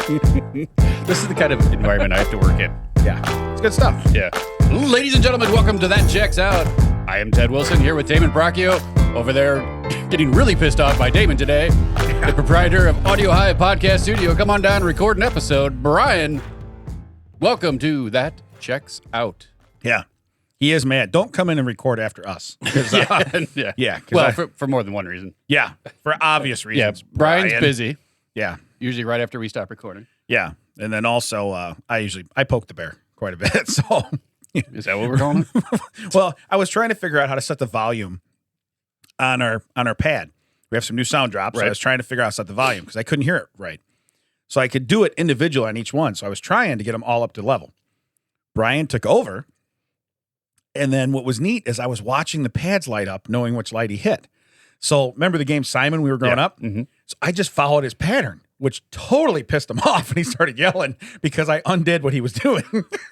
This is the kind of environment I have to work in. Yeah, it's good stuff. Yeah. Ladies and gentlemen, welcome to That Checks Out. I am Ted Wilson here with Damon Bracchio. Over there, getting really pissed off by Damon today. The proprietor of Audiohive Podcast Studio. Come on down and record an episode. Brian, welcome to That Checks Out. Yeah. He is mad. Don't come in and record after us. Yeah. Well, for more than one reason. Yeah, for obvious reasons. Yeah, Brian's busy. Yeah. Usually right after we stop recording. Yeah. And then also, I poke the bear quite a bit. So, is that what we're calling it? Well, I was trying to figure out how to set the volume on our pad. We have some new sound drops. Right. So I was trying to figure out how to set the volume because I couldn't hear it right. So I could do it individual on each one. So I was trying to get them all up to level. Brian took over. And then what was neat is I was watching the pads light up, knowing which light he hit. So remember the game Simon we were growing up? Mm-hmm. So I just followed his pattern, which totally pissed him off. And he started yelling because I undid what he was doing.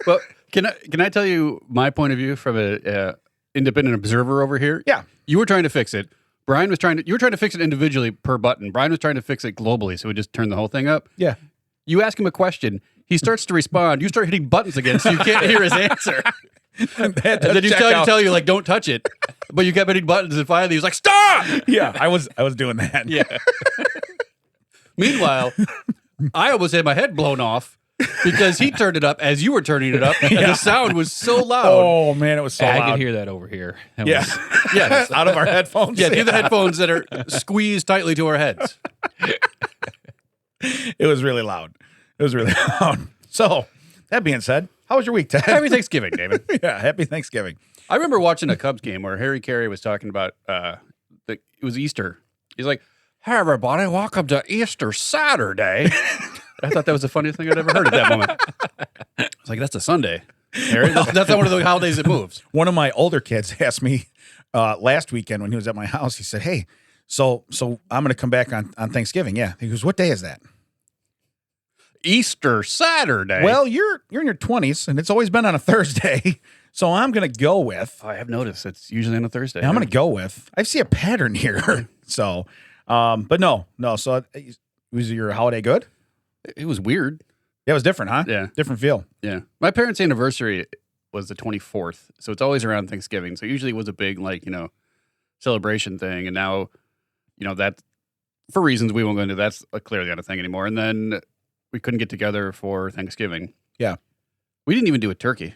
Well, can I tell you my point of view from an independent observer over here? Yeah. You were trying to fix it. You were trying to fix it individually per button. Brian was trying to fix it globally, so we just turn the whole thing up. Yeah. You ask him a question. He starts to respond. You start hitting buttons again, so you can't hear his answer. And then you tell you, like, don't touch it. But you kept hitting buttons, and finally he was like, stop! Yeah, I was doing that. Yeah. Meanwhile, I almost had my head blown off because he turned it up as you were turning it up, and the sound was so loud. Oh, man, it was so loud. I could hear that over here. Yeah, out of our headphones. Yeah, through the headphones that are squeezed tightly to our heads. It was really loud. So, that being said, how was your week, Ted? Happy Thanksgiving, Damon. Yeah, happy Thanksgiving. I remember watching a Cubs game where Harry Carey was talking about it was Easter. He's like, "Hey, everybody, welcome to Easter Saturday." I thought that was the funniest thing I'd ever heard at that moment. I was like, "That's a Sunday, Harry. That's not one of the holidays that moves." One of my older kids asked me last weekend when he was at my house. He said, "Hey, so I'm going to come back on Thanksgiving." Yeah, he goes, "What day is that?" Easter Saturday. Well, you're in your 20s, and it's always been on a Thursday. So I'm going to go with. I have noticed it's usually on a Thursday. I'm going to go with. I see a pattern here. So, but no. So, was your holiday good? It was weird. Yeah, it was different, huh? Yeah, different feel. Yeah, my parents' anniversary was the 24th, so it's always around Thanksgiving. So usually it was a big celebration thing, and now, that for reasons we won't go into, that's clearly not a thing anymore. And then we couldn't get together for Thanksgiving. Yeah. We didn't even do a turkey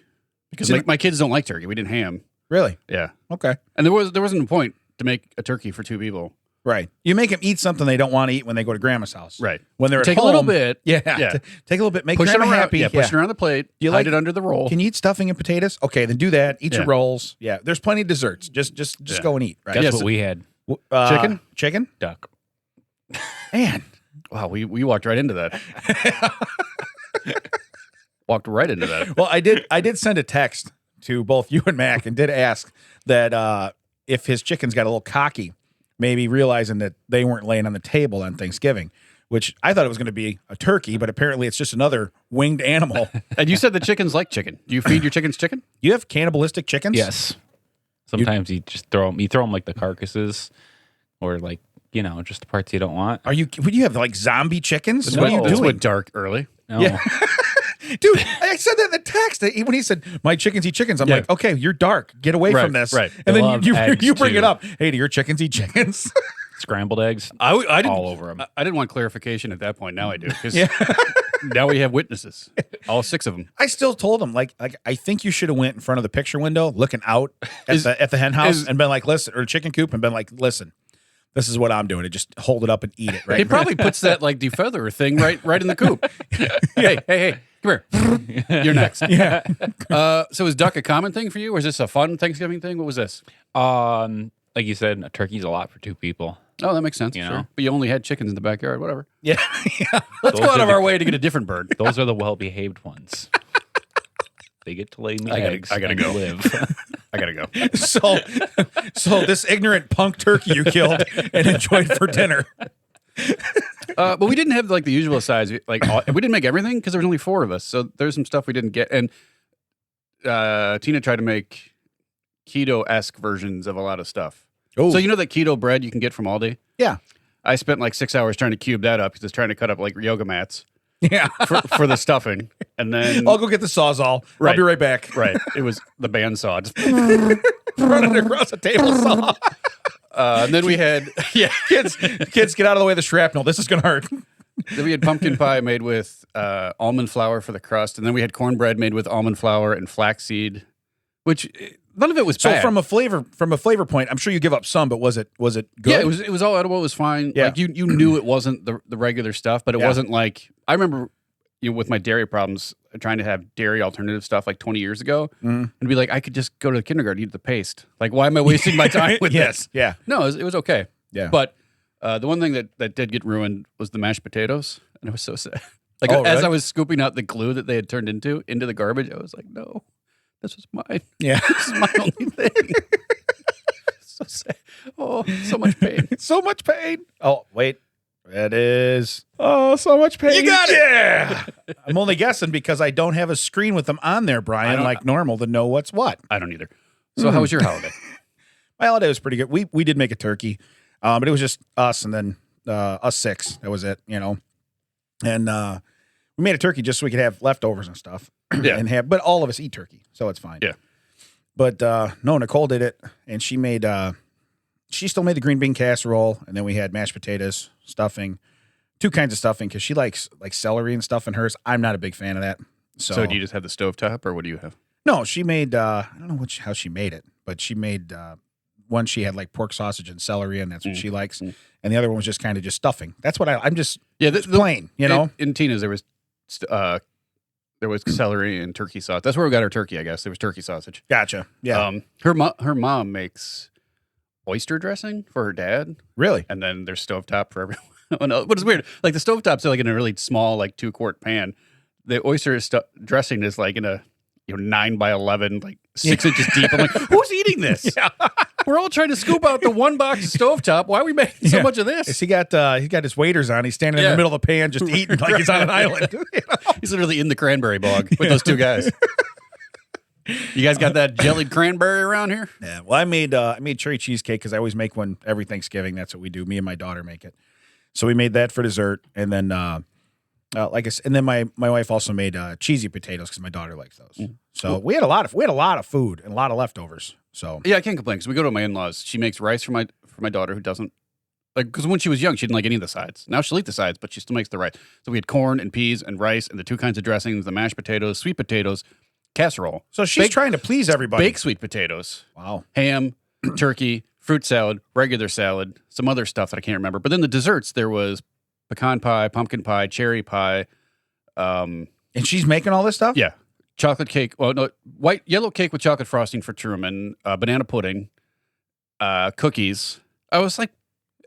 because my kids don't like turkey. We did ham. Really? Yeah. Okay. And there wasn't a point to make a turkey for two people. Right. You make them eat something they don't want to eat when they go to grandma's house. Right. When they're take at home. a little bit. Yeah. Take a little bit. Make push grandma it around, happy. Yeah, push it around the plate. You hide it under the roll. Can you eat stuffing and potatoes? Okay, then do that. Eat your rolls. Yeah. There's plenty of desserts. Just go and eat. Right. That's what we had. Chicken? Duck. Man. Wow, we walked right into that. Walked right into that. Well, I did send a text to both you and Mac and did ask that if his chickens got a little cocky, maybe realizing that they weren't laying on the table on Thanksgiving, which I thought it was going to be a turkey, but apparently it's just another winged animal. And you said the chickens like chicken. Do you feed your chickens chicken? You have cannibalistic chickens? Yes. Sometimes you just throw them like the carcasses or like, just the parts you don't want. Would you have like zombie chickens? What are you That's doing? what dark early. No. Yeah. Dude, I said that in the text. When he said, my chickens eat chickens, I'm like, okay, you're dark. Get away from this. Right. And They then love you eggs, bring too. it up. Hey, do your chickens eat chickens? Scrambled eggs. I didn't, all over them. I didn't want clarification at that point. Now I do. Because now we have witnesses. All 6 of them. I still told him, like I think you should have went in front of the picture window, looking out at the hen house and been like, listen, or chicken coop, and been like, listen, this is what I'm doing. And just hold it up and eat it, right? He probably puts that like defeather thing right in the coop. Hey, come here. You're next. Yeah. So is duck a common thing for you, or is this a fun Thanksgiving thing? What was this? Like you said, a turkey's a lot for 2 people. Oh, that makes sense. You know? Sure. But you only had chickens in the backyard. Whatever. Yeah. Let's go out of our way to get a different bird. Those are the well-behaved ones. They get to lay me eggs. I gotta and go. Live. I gotta go. So this ignorant punk turkey you killed and enjoyed for dinner. But we didn't have like the usual size. Like we didn't make everything because there was only 4 of us. So there's some stuff we didn't get. And Tina tried to make keto-esque versions of a lot of stuff. Oh. So you know that keto bread you can get from Aldi? Yeah. I spent like 6 hours trying to cube that up because I was trying to cut up like yoga mats. Yeah. for the stuffing, and then I'll go get the Sawzall. Right. I'll be right back. right, it was the bandsaw. Just, Running across the table saw. and then we had Kids, get out of the way of the shrapnel. This is going to hurt. then we had pumpkin pie made with almond flour for the crust, and then we had cornbread made with almond flour and flaxseed, which none of it was So bad. from a flavor point, I'm sure you give up some, but was it good? Yeah, it was all edible. It was fine. Yeah. Like you knew it wasn't the regular stuff, but it Yeah. wasn't like I remember with my dairy problems trying to have dairy alternative stuff like 20 years ago and be like, I could just go to the kindergarten, eat the paste. Like, why am I wasting my time with Yes. this? Yeah. No, it was okay. Yeah. But the one thing that did get ruined was the mashed potatoes, and it was so sad. Like Oh, as really? I was scooping out the glue that they had turned into the garbage, I was like, no, this was mine. Yeah. This is my only thing. So sad. Oh, so much pain. So much pain. Oh, wait. That is. Oh, so much pain. You got it. Yeah. I'm only guessing because I don't have a screen with them on there, Brian, like normal to know what's what. I don't either. So how was your holiday? My holiday was pretty good. We did make a turkey, but it was just us and then us 6. That was it, And we made a turkey just so we could have leftovers and stuff. Yeah. But all of us eat turkey, so it's fine. Yeah. But no, Nicole did it, and she still made the green bean casserole, and then we had mashed potatoes, stuffing, 2 kinds of stuffing because she likes like celery and stuff in hers. I'm not a big fan of that. So do you just have the stovetop, or what do you have? No, she made I don't know how she made it, but she made one she had like pork sausage and celery, and that's what she likes, and the other one was just kind of just stuffing. That's what I'm just plain, In Tina's there was celery and turkey sauce. That's where we got our turkey, I guess. There was turkey sausage. Gotcha. Yeah. Her mom makes oyster dressing for her dad, Really? and then there's stovetop for everyone else. But it's weird. Like the stovetops are like in a really small, like 2-quart pan. The oyster dressing is like in a 9 by 11, like 6 inches deep. I'm like, who's eating this? Yeah. We're all trying to scoop out the 1 box of stovetop. Why are we making so much of this? He got his waders on. He's standing in the middle of the pan, just eating like he's on an island. He's literally in the cranberry bog with those 2 guys. You guys got that jellied cranberry around here? Yeah. Well, I made cherry cheesecake because I always make one every Thanksgiving. That's what we do. Me and my daughter make it. So we made that for dessert, and then like I said, and then my wife also made cheesy potatoes because my daughter likes those. So we had a lot of food and a lot of leftovers. So Yeah, I can't complain because we go to my in-laws. She makes rice for my daughter who doesn't like, because when she was young, she didn't like any of the sides. Now she'll eat the sides, but she still makes the rice. So we had corn and peas and rice and the 2 kinds of dressings, the mashed potatoes, sweet potatoes, casserole. So she's trying to please everybody. Baked sweet potatoes. Wow. Ham, turkey, fruit salad, regular salad, some other stuff that I can't remember. But then the desserts, there was pecan pie, pumpkin pie, cherry pie. And she's making all this stuff? Yeah. Chocolate cake. Well, no, yellow cake with chocolate frosting for Truman, banana pudding, cookies. I was like,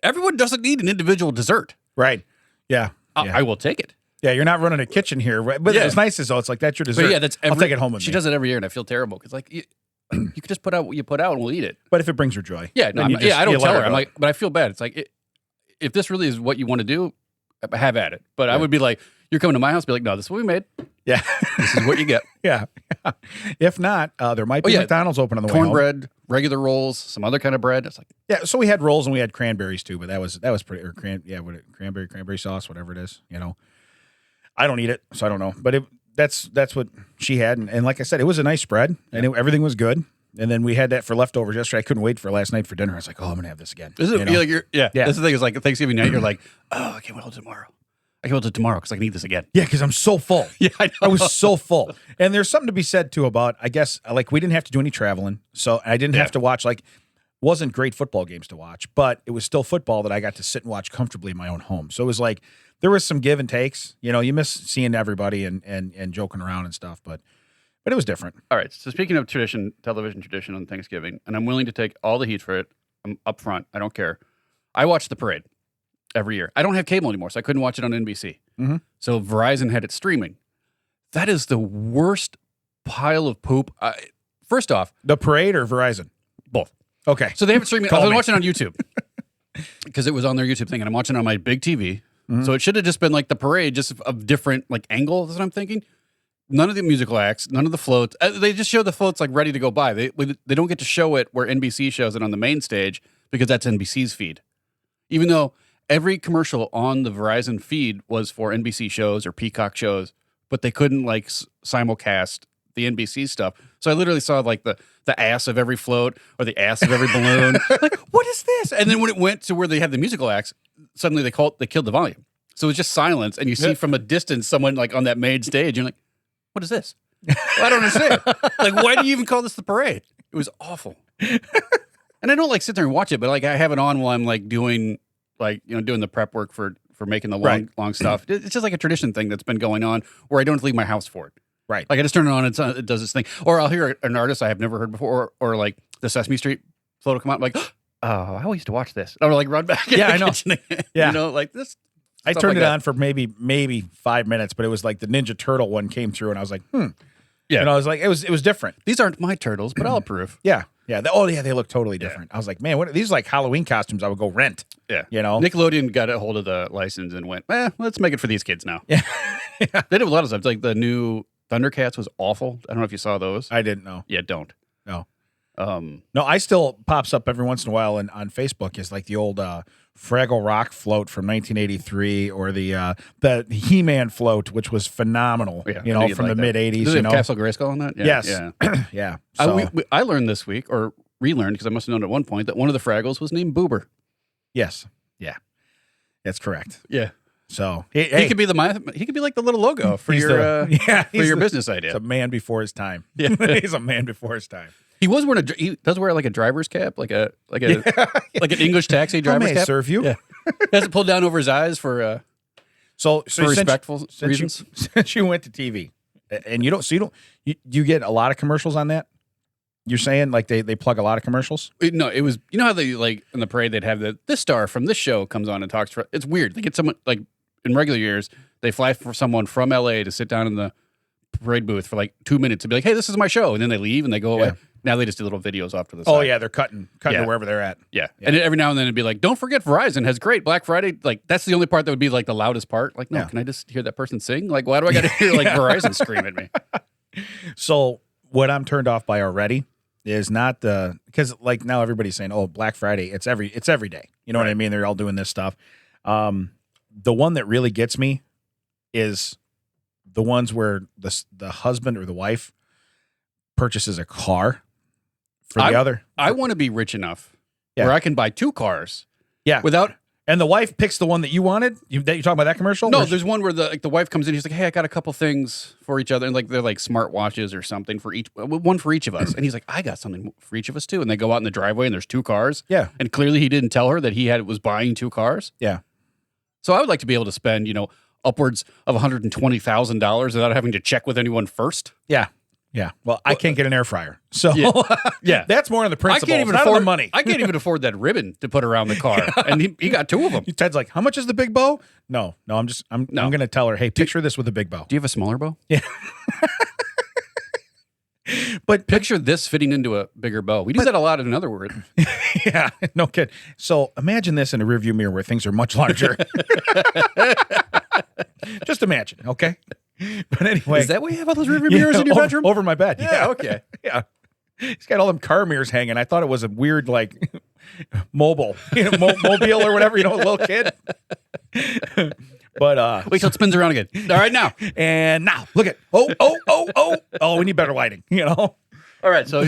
everyone doesn't need an individual dessert. Right. Yeah. I will take it. Yeah, you're not running a kitchen here, right? But it's nice as though it's like that's your dessert. But yeah, I'll take it home with me. She does it every year, and I feel terrible because like you could just put out what you put out, and we'll eat it. But if it brings her joy, Yeah, no, then I don't you let tell her. go. I'm like, but I feel bad. It's like if this really is what you want to do, have at it. But I would be like, you're coming to my house, be like, no, this is what we made. Yeah, This is what you get. yeah. If not, there might be McDonald's open on the way home. Cornbread, regular rolls, some other kind of bread. It's like, Yeah, so we had rolls and we had cranberries too, but that was pretty. Or cranberry sauce, whatever it is. I don't eat it, so I don't know. But that's what she had, and like I said, it was a nice spread, and everything was good. And then we had that for leftovers yesterday. I couldn't wait for last night for dinner. I was like, oh, I'm gonna have this again. is it? Yeah. That's the thing. Is like Thanksgiving night, you're like, oh, I can't wait till tomorrow. I can't wait till tomorrow because I can eat this again. Yeah, because I'm so full. Yeah, I know. I was so full. And there's something to be said too about, I guess, like we didn't have to do any traveling, so I didn't have to watch wasn't great football games to watch, but it was still football that I got to sit and watch comfortably in my own home. So it was like there was some give and takes. You miss seeing everybody and joking around and stuff, but it was different. All right. So speaking of television tradition on Thanksgiving, and I'm willing to take all the heat for it. I'm up front. I don't care. I watch the parade every year. I don't have cable anymore, so I couldn't watch it on NBC. Mm-hmm. So Verizon had it streaming. That is the worst pile of poop. First off, The parade or Verizon? both. Okay. So they have it streaming. Call I was me. watching it on YouTube because it was on their YouTube thing, and I'm watching it on my big TV. Mm-hmm. So it should have just been like the parade, just of different like angles. That's what I'm thinking. None of the musical acts, none of the floats. They just show the floats like ready to go by. They don't get to show it where NBC shows it on the main stage because that's NBC's feed. Even though every commercial on the Verizon feed was for NBC shows or Peacock shows, but they couldn't like simulcast the NBC stuff. So I literally saw like the ass of every float or the ass of every balloon. Like, what is this? And then when it went to where they had the musical acts, suddenly they killed the volume. So it was just silence, and you see from a distance someone like on that main stage. You're like, what is this? Well, I don't understand. Like, why do you even call this the parade? It was awful. And I don't like sit there and watch it, but like I have it on while I'm like doing doing the prep work for making the long stuff. It's just like a tradition thing that's been going on where I don't leave my house for it. Right. Like I just turn it on and it does this thing. Or I'll hear an artist I have never heard before, or like the Sesame Street float will come out. I'm like, oh, I used to watch this. Or like run back. Yeah, I know. Yeah. You know, like this. I turned it on for maybe 5 minutes, but it was like the Ninja Turtle one came through, and I was like, Yeah. You know, I was like, it was different. These aren't my turtles, but I'll approve. Yeah. Yeah. They look totally different. I was like, man, these are like Halloween costumes I would go rent. Yeah. You know? Nickelodeon got a hold of the license and went, let's make it for these kids now. Yeah. They did a lot of stuff. Like the new Thundercats was awful. I don't know if you saw those. I didn't know. Yeah, don't. No. No, I still pops up every once in a while on Facebook is like the old Fraggle Rock float from 1983 or the He-Man float, which was phenomenal, from the mid-'80s. Does it have Castle Grayskull on that? Yeah. Yes. Yeah. Yeah. So. I learned this week, or relearned, because I must have known at one point, that one of the Fraggles was named Boober. Yes. Yeah. That's correct. Yeah. So he could be like the little logo for your business idea. He's a man before his time. Yeah. He's a man before his time. He does wear like a driver's cap, like an English taxi driver's cap. Serve you? Yeah. He has it pulled down over his eyes for respectful reasons. Since you went to TV, and you get a lot of commercials on that. You're saying like they plug a lot of commercials? No, it was, you know how they like in the parade they'd have this star from this show comes on and talks. It's weird. They get someone like in regular years they fly for someone from LA to sit down in the parade booth for like 2 minutes and be like, hey, this is my show, and then they leave and they go away. Yeah. Now they just do little videos off to the side. Oh yeah, they're cutting to wherever they're at. Yeah. And every now and then it'd be like, don't forget Verizon has great Black Friday. Like that's the only part that would be like the loudest part. Like, no, can I just hear that person sing? Like, why do I got to hear like Verizon scream at me? So what I'm turned off by already is not because like now everybody's saying, oh, Black Friday, it's every day. You know what I mean? They're all doing this stuff. The one that really gets me is the ones where the husband or the wife purchases a car for the other. I want to be rich enough where I can buy 2 cars. Yeah. And the wife picks the one that you wanted? You talking about that commercial? No, there's one where the wife comes in. He's like, hey, I got a couple things for each other. And like they're like smart watches or something for one for each of us. And he's like, I got something for each of us too. And they go out in the driveway and there's 2 cars. Yeah. And clearly he didn't tell her that was buying 2 cars. Yeah. So I would like to be able to spend, upwards of $120,000 without having to check with anyone first. Yeah. Yeah. Well, I can't get an air fryer. So yeah. That's more on the principle. I can't even afford the money. I can't even afford that ribbon to put around the car. And he got 2 of them. Ted's like, how much is the big bow? No, I'm going to tell her, hey, picture this with a big bow. Do you have a smaller bow? Yeah. But picture this fitting into a bigger bow. We do that a lot in other words. Yeah, no kid. So imagine this in a rearview mirror where things are much larger. Just imagine, okay? But anyway. Is that why you have all those rearview mirrors in your bedroom? Over my bed. Yeah, okay. Yeah. He's got all them car mirrors hanging. I thought it was a weird, like, mobile, mobile or whatever, a little kid. But wait till it spins around again. All right, now. And now, look at oh, we need better lighting, All right, so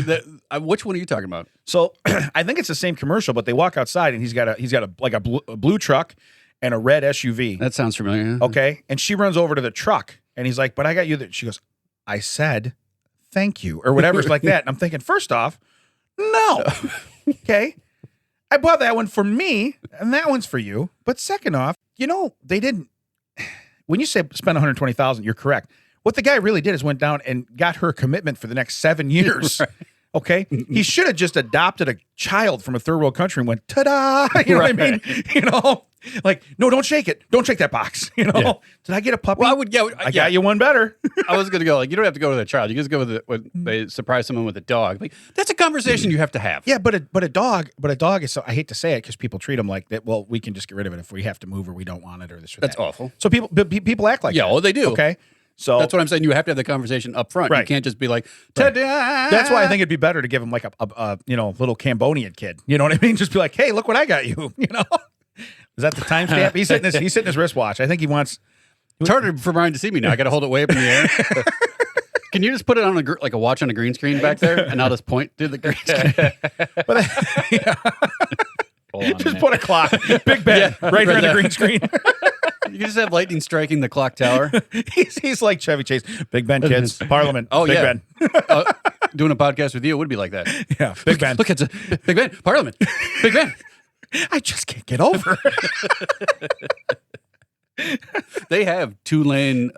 which one are you talking about? So I think it's the same commercial, but they walk outside and he's got a blue truck and a red SUV. That sounds familiar. Okay, and she runs over to the truck and he's like, "But I got you." She goes, "I said thank you," or whatever's like that. And I'm thinking, first off, no, okay, I bought that one for me and that one's for you. But second off, they didn't. When you say spend $120,000, you're correct. What the guy really did is went down and got her a commitment for the next 7 years. Right. Okay, he should have just adopted a child from a third world country and went, ta-da! You know what I mean? Like, no, don't shake it. Don't shake that box. Did I get a puppy? Well, I got you one better. I was going to go like, you don't have to go with a child. You just go with they surprise someone with a dog. Like, that's a conversation you have to have. Yeah, but a dog is. So I hate to say it because people treat them like that. Well, we can just get rid of it if we have to move or we don't want it or this or that. That's awful. So people act like that. Yeah, well, they do. Okay. So that's what I'm saying. You have to have the conversation up front. Right. You can't just be like, ta-da! That's why I think it'd be better to give him like a little Cambodian kid. You know what I mean? Just be like, hey, look what I got you. Is that the timestamp? He's hitting his wristwatch. I think he wants. It's harder for Brian to see me now. I got to hold it way up in the air. Can you just put it on like a watch on a green screen back there, and I'll just point to the green screen? Just put a clock. Big Ben, right here on the green screen. You can just have lightning striking the clock tower. He's like Chevy Chase. Big Ben, kids. Parliament. Oh, Big yeah. Ben. Doing a podcast with you would be like that. Yeah, Big Ben. Look, it's Big Ben. Parliament. Big Ben. I just can't get over. They have 2-lane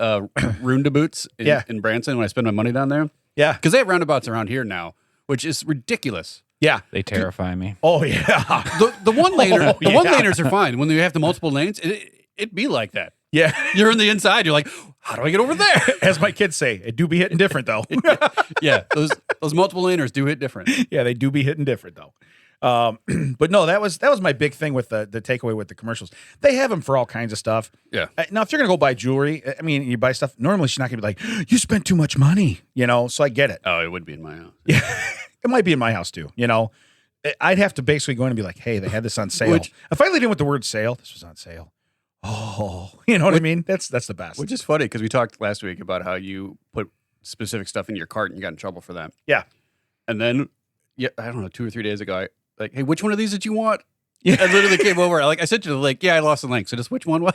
roundabouts in Branson when I spend my money down there. Yeah. Because they have roundabouts around here now, which is ridiculous. Yeah. They terrify me. Oh, yeah. The one-laner, one-laners are fine. When you have the multiple lanes, it'd be like that. Yeah. You're in the inside. You're like, how do I get over there? As my kids say, it do be hitting different, though. Yeah. Those multiple laners do hit different. Yeah, they do be hitting different, though. But no, that was my big thing with the takeaway with the commercials. They have them for all kinds of stuff. Yeah. Now, if you're going to go buy jewelry, I mean, you buy stuff, normally she's not going to be like, you spent too much money, so I get it. Oh, it would be in my house. Yeah. It might be in my house, too, I'd have to basically go in and be like, hey, they had this on sale. If I lead in with the word sale, this was on sale. Oh, you know what I mean? That's the best. Which is funny because we talked last week about how you put specific stuff in your cart and you got in trouble for that. Yeah. And then, I don't know, 2 or 3 days ago, hey, which one of these did you want? Yeah. I literally came over. I sent you the link. Yeah, I lost the link. So just which one was?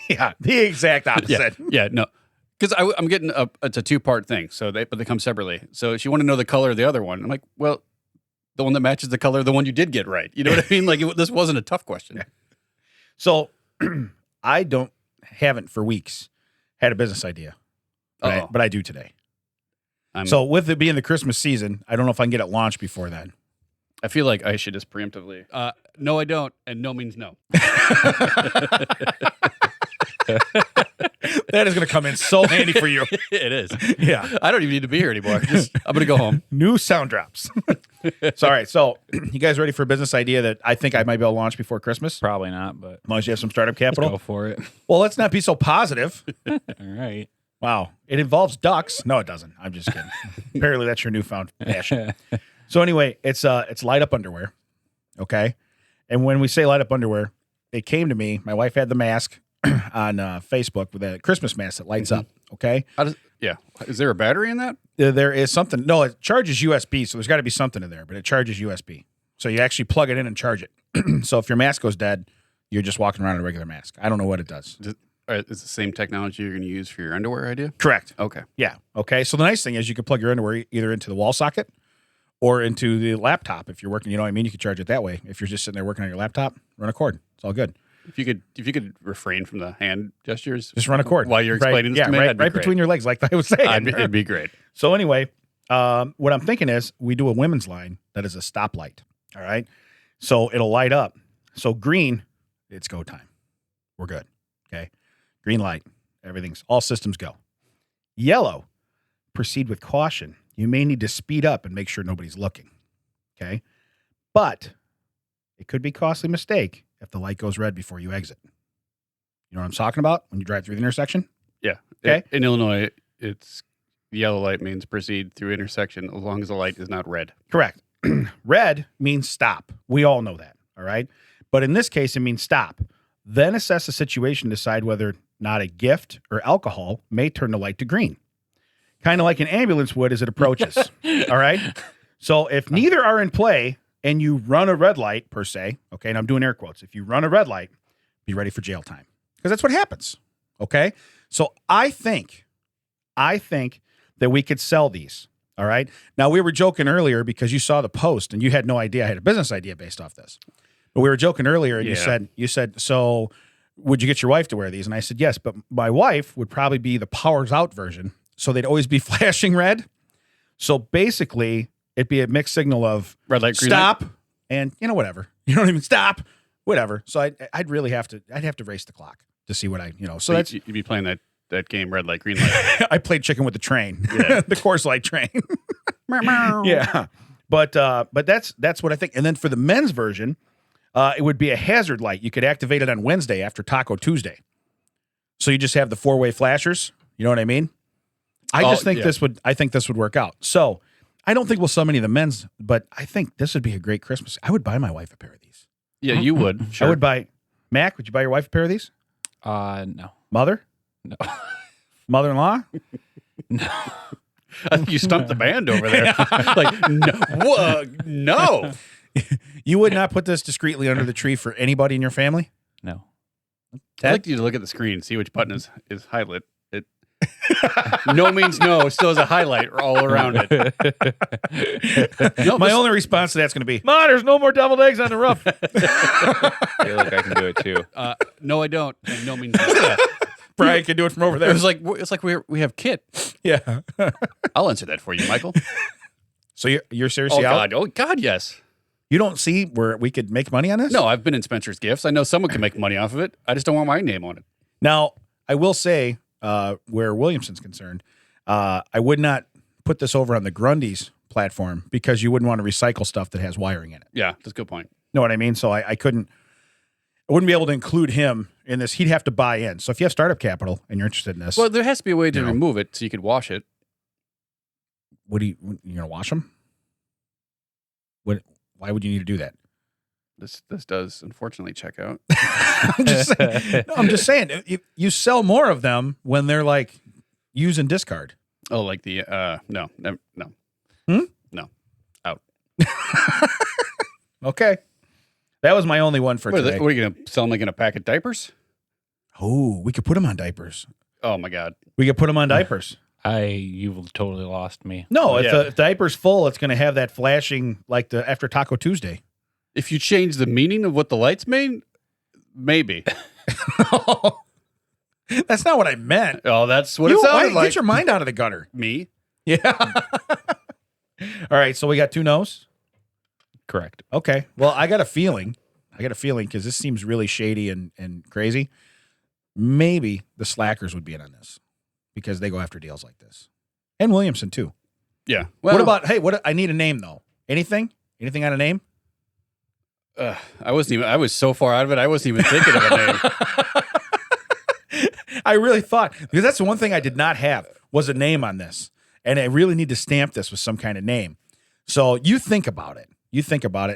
Yeah, the exact opposite. Yeah, no. Because I'm getting it's a 2-part thing. But they come separately. So she wanted to know the color of the other one. I'm like, well, the one that matches the color of the one you did get right. You know what I mean? This wasn't a tough question. Yeah. So I haven't for weeks had a business idea, but I do today. So with it being the Christmas season, I don't know if I can get it launched before then. I feel like I should just preemptively. No, I don't, and no means no. That is going to come in so handy for you. It is. Yeah. I don't even need to be here anymore. I'm going to go home. New sound drops. So, all right. So, you guys ready for a business idea that I think I might be able to launch before Christmas? Probably not, but As long as you have some startup capital. go for it. Well, let's not be so positive. All right. Wow. It involves ducks. No, it doesn't. I'm just kidding. Apparently, that's your newfound passion. So anyway, it's light up underwear. Okay. And when we say light up underwear, it came to me. My wife had the mask on Facebook with a Christmas mask that lights up. Okay. Is there a battery in that? There is something. No, it charges USB. So there's got to be something in there, but it charges USB. So you actually plug it in and charge it. So if your mask goes dead, you're just walking around in a regular mask. I don't know what it does. Is it the same technology you're going to use for your underwear idea? Correct. Okay. Yeah. Okay. So the nice thing is you can plug your underwear either into the wall socket or into the laptop. If you're working, you know what I mean? You can charge it that way. If you're just sitting there working on your laptop, run a cord. It's all good. If you could refrain from the hand gestures, just run a cord while you're explaining this to me. Right between your legs, like I was saying. It'd be great. So anyway, what I'm thinking is we do a women's line that is a stoplight. All right. So it'll light up. So green, it's go time. We're good. Okay. Green light. All systems go. Yellow, proceed with caution. You may need to speed up and make sure nobody's looking. Okay. But it could be a costly mistake if the light goes red before you exit. You know what I'm talking about when you drive through the intersection? Yeah. Okay. In Illinois, it's yellow light means proceed through intersection as long as the light is not red. Correct. Red means stop. We all know that. All right. But in this case, it means stop. Then assess the situation, decide whether or not a gift or alcohol may turn the light to green. Kind of like an ambulance would as it approaches. All right. So if neither are in play and you run a red light per se, okay, and I'm doing air quotes, if you run a red light, be ready for jail time because that's what happens. Okay. So I think that we could sell these. All right. Now we were joking earlier because you saw the post and you had no idea I had a business idea based off this. But we were joking earlier and you said, so would you get your wife to wear these? And I said, yes, but my wife would probably be the powers out version. So they'd always be flashing red. So basically it'd be a mixed signal of red light, green stop light. And whatever, you know what I mean? Stop, whatever. So I'd have to race the clock to see what so that's, you'd be playing that game, red light, green light. I played chicken with the train, the Coors Light train. Yeah. But that's what I think. And then for the men's version, it would be a hazard light. You could activate it on Wednesday after Taco Tuesday. So you just have the 4-way flashers. You know what I mean? I think this would work out. So I don't think we'll sell many of the men's, but I think this would be a great Christmas. I would buy my wife a pair of these. Yeah, you would. Sure. I would buy Mac, would you buy your wife a pair of these? No. Mother? No. Mother-in-law? No. I think you stumped the band over there. Like, no. Whoa, no. You would not put this discreetly under the tree for anybody in your family? No. I'd like you to look at the screen, see which button is highlighted. It no means no. Still has a highlight all around it. No, My only response to that's going to be, Ma, there's no more deviled eggs on the roof. I feel like I can do it too. no, I don't. And no means no. Brian can do it from over there. It's like we have Kit. Yeah. I'll answer that for you, Michael. So you're seriously out? Oh God, yes. You don't see where we could make money on this? No, I've been in Spencer's Gifts. I know someone can make money off of it. I just don't want my name on it. Now, I will say, where Williamson's concerned, I would not put this over on the Grundy's platform because you wouldn't want to recycle stuff that has wiring in it. Yeah, that's a good point. Know what I mean? So I wouldn't be able to include him in this. He'd have to buy in. So if you have startup capital and you're interested in this, Well, there has to be a way to remove it so you could wash it. you going to wash them? Why would you need to do that? This does unfortunately check out. I'm just saying, you sell more of them when they're like use and discard. Oh, like the no. No. Out. Okay. That was my only one for What today. are you gonna sell them like in a pack of diapers? Oh, we could put them on diapers. Oh my God. We could put them on diapers. You've totally lost me. No, if Yeah. the diaper's full, it's going to have that flashing like the after Taco Tuesday. If you change the meaning of what the lights mean, maybe. That's not what I meant. Oh, that's what You- it why- sounded like. Get your mind out of the gutter. Me? Yeah. All right, so we got 2 no's. Correct. Okay. Well, I got a feeling because this seems really shady and crazy. Maybe the Slackers would be in on this because they go after deals like this, and Williamson too. Yeah. What about? Hey, I need a name though. Anything on a name? I was so far out of it. I wasn't even thinking of a name. I really thought because that's the one thing I did not have was a name on this, and I really need to stamp this with some kind of name. So you think about it.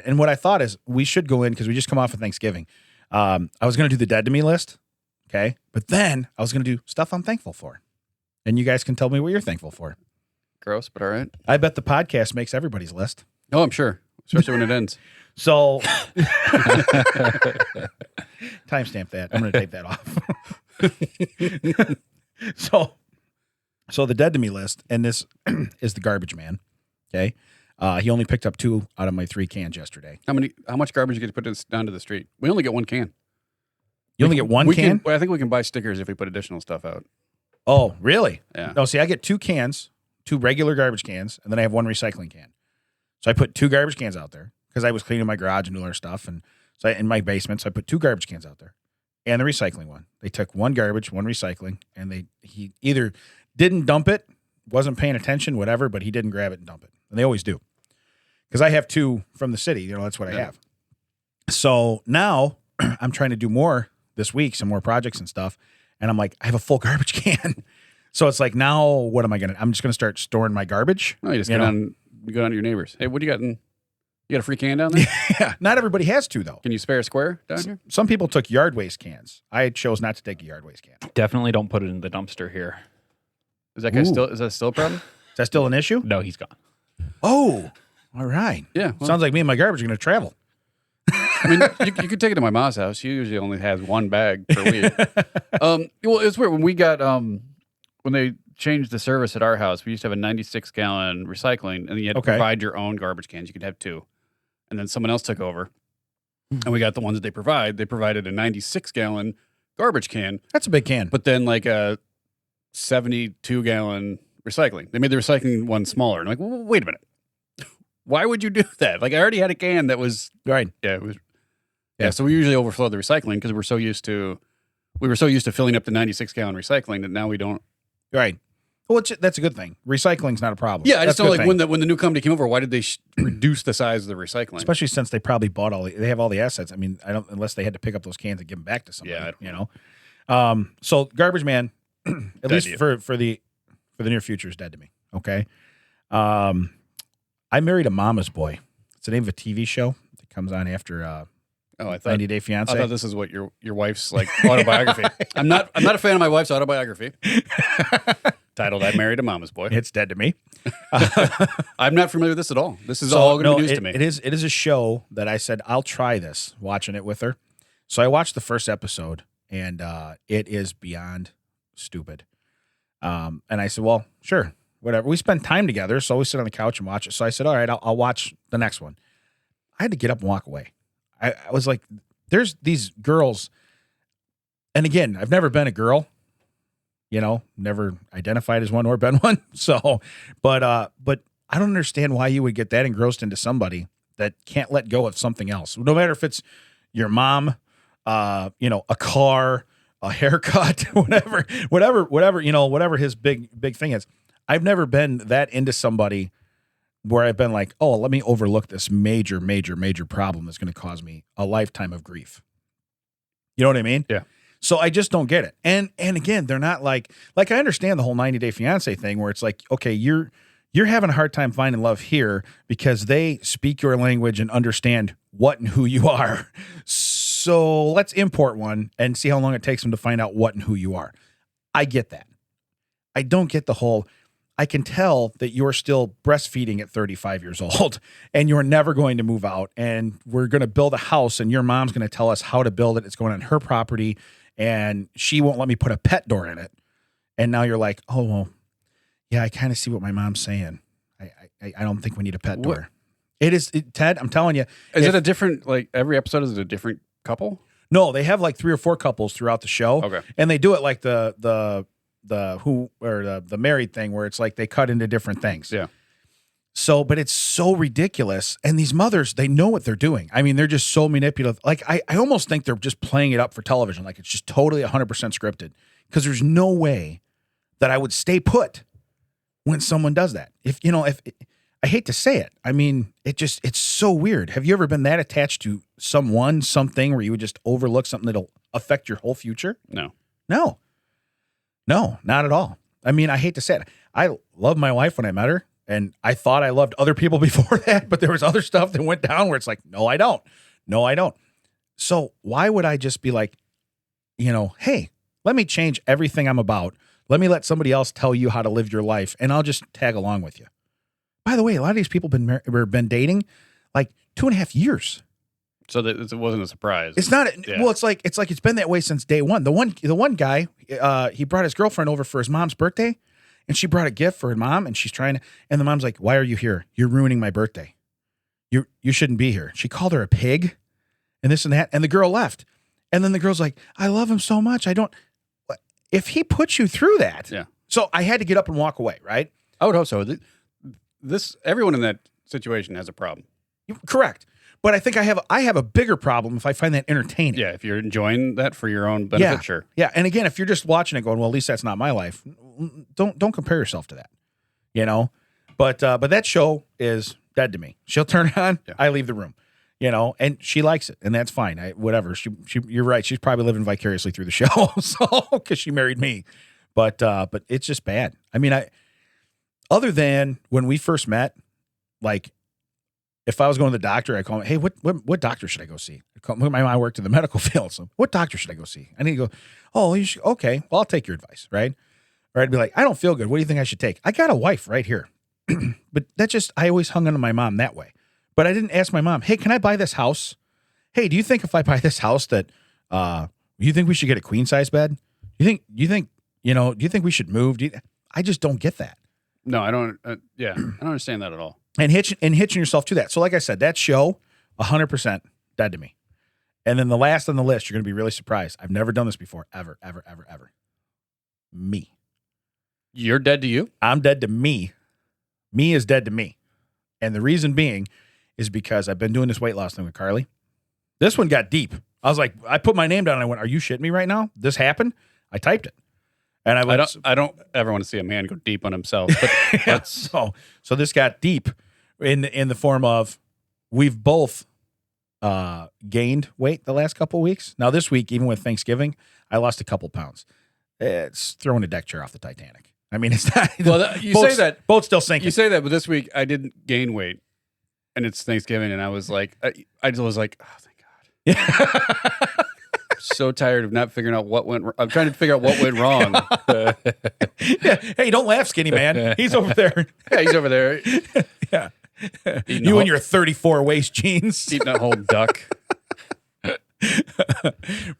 And what I thought is we should go in because we just come off of Thanksgiving. I was going to do the dead to me list. Okay. But then I was going to do stuff I'm thankful for. And you guys can tell me what you're thankful for. Gross, but all right. I bet the podcast makes everybody's list. Oh, I'm sure. Especially when it ends. So timestamp that. I'm going to take that off. So the dead to me list, and this is the garbage man. Okay. He only picked up 2 out of my 3 cans yesterday. How much garbage you get to put this down to the street? We only get 1 can. You only get 1 can? I think we can buy stickers if we put additional stuff out. Oh, really? Yeah. No, see, I get 2 cans, 2 regular garbage cans, and then I have 1 recycling can. So I put 2 garbage cans out there because I was cleaning my garage and doing other stuff. And so in my basement, so I put 2 garbage cans out there and the recycling one. They took 1 garbage, 1 recycling, and he either didn't dump it, wasn't paying attention, whatever, but he didn't grab it and dump it. And they always do. Because I have 2 from the city. That's what I have. So now I'm trying to do more this week, some more projects and stuff. And I'm like, I have a full garbage can. So it's like, now what am I going to, I'm just going to start storing my garbage. No, you just go down to your neighbors. Hey, what do you got? You got a free can down there? Yeah. Not everybody has to though. Can you spare a square down here? Some people took yard waste cans. I chose not to take a yard waste can. Definitely don't put it in the dumpster here. Is that still a problem? Is that still an issue? No, he's gone. Oh, all right. Yeah. Well, Sounds like me and my garbage are going to travel. I mean, you could take it to my mom's house. She usually only has 1 bag per week. Well, it's weird. When we got, when they changed the service at our house, we used to have a 96-gallon recycling, and you had to provide your own garbage cans. You could have 2. And then someone else took over, and we got the ones that they provide. They provided a 96-gallon garbage can. That's a big can. But then like a 72-gallon recycling. They made the recycling one smaller. And I'm like, well, wait a minute. Why would you do that? Like, I already had a can that was right. Yeah, it was. Yeah, so we usually overflow the recycling because we were so used to filling up the 96-gallon recycling that now we don't. Right. Well, that's a good thing. Recycling's not a problem. Yeah, I just That's a don't good like thing. when the new company came over. Why did they reduce the size of the recycling? Especially since they probably bought they have all the assets. I mean, I don't unless they had to pick up those cans and give them back to somebody. Yeah, So garbage man, at Dead least to you. for the near future, is dead to me. Okay. I married a mama's boy. It's the name of a TV show that comes on after Oh, I thought 90 Day Fiance. I thought this is what your wife's like autobiography. I'm not a fan of my wife's autobiography. Titled "I Married a Mama's Boy." It's dead to me. I'm not familiar with this at all. This is all going to be news to me. It is a show that I said I'll try this. Watching it with her, so I watched the first episode, and it is beyond stupid. And I said, well, sure, whatever. We spend time together, so we sit on the couch and watch it. So I said, all right, I'll watch the next one. I had to get up and walk away. I was like, there's these girls, and again, I've never been a girl. Never identified as one or been one. So, but I don't understand why you would get that engrossed into somebody that can't let go of something else. No matter if it's your mom, a car, a haircut, whatever his big thing is. I've never been that into somebody where I've been like, oh, let me overlook this major problem that's going to cause me a lifetime of grief. You know what I mean? Yeah. So I just don't get it. And again, they're not like I understand the whole 90 Day Fiance thing where it's like, okay, you're having a hard time finding love here because they speak your language and understand what and who you are. So let's import one and see how long it takes them to find out what and who you are. I get that. I don't get the whole, I can tell that you're still breastfeeding at 35 years old and you're never going to move out and we're going to build a house and your mom's going to tell us how to build it. It's going on her property. And she won't let me put a pet door in it. And now you're like, oh, well, yeah, I kind of see what my mom's saying. I don't think we need a pet door. Ted, I'm telling you. Is it a different, like every episode is a different couple? No, they have like 3 or 4 couples throughout the show. Okay. And they do it like the married thing where it's like they cut into different things. Yeah. So, but it's so ridiculous. And these mothers, they know what they're doing. I mean, they're just so manipulative. Like, I almost think they're just playing it up for television. Like, it's just totally 100% scripted. Because there's no way that I would stay put when someone does that. If I hate to say it. I mean, it's so weird. Have you ever been that attached to something where you would just overlook something that'll affect your whole future? No, not at all. I mean, I hate to say it. I loved my wife when I met her. And I thought I loved other people before that, but there was other stuff that went down where it's like, no, I don't. So why would I just be like, hey, let me change everything I'm about. Let me let somebody else tell you how to live your life, and I'll just tag along with you. By the way, a lot of these people been dating like 2.5 years. So that it wasn't a surprise. It's not. Yeah. Well, it's like it's been that way since day one. The one guy, he brought his girlfriend over for his mom's birthday. And she brought a gift for her mom, and she's trying to, and the mom's like, why are you here? You're ruining my birthday. You shouldn't be here. She called her a pig and this and that. And the girl left. And then the girl's like, I love him so much. If he puts you through that. Yeah. So I had to get up and walk away, right? I would hope so. Everyone in that situation has a problem. Correct. But I think I have a bigger problem if I find that entertaining. Yeah, if you're enjoying that for your own benefit, sure. Yeah, and again, if you're just watching it going, well, at least that's not my life. Don't compare yourself to that, But that show is dead to me. She'll turn it on, yeah. I leave the room, and she likes it, and that's fine. Whatever. You're right. She's probably living vicariously through the show, so because she married me. But it's just bad. I mean, other than when we first met, like. If I was going to the doctor, I call him, hey, what doctor should I go see? My mom worked in the medical field, so what doctor should I go see? I need to go, oh, you should, okay, well, I'll take your advice, right? Or I'd be like, I don't feel good. What do you think I should take? I got a wife right here. But I always hung on to my mom that way. But I didn't ask my mom, hey, can I buy this house? Hey, do you think if I buy this house that, you think we should get a queen size bed? Do you think we should move? I just don't get that. No, I don't. I don't understand that at all. And hitching yourself to that. So like I said, that show, 100% dead to me. And then the last on the list, you're going to be really surprised. I've never done this before, ever. Me. You're dead to you? I'm dead to me. Me is dead to me. And the reason being is because I've been doing this weight loss thing with Carly. This one got deep. I was like, I put my name down and I went, are you shitting me right now? This happened? I typed it. And I don't ever want to see a man go deep on himself. But yeah, so this got deep in the form of we've both gained weight the last couple of weeks. Now this week, even with Thanksgiving, I lost a couple pounds. It's throwing a deck chair off the Titanic. I mean, it's not. Well, say that boat's still sinking. You say that, but this week I didn't gain weight, and it's Thanksgiving, and I was like, I was like, oh, thank God. So tired of not figuring out what went. I'm trying to figure out what went wrong. Yeah. Hey, don't laugh, skinny man. He's over there. Yeah, he's over there Yeah. eating You and your 34 waist jeans. eating a whole duck.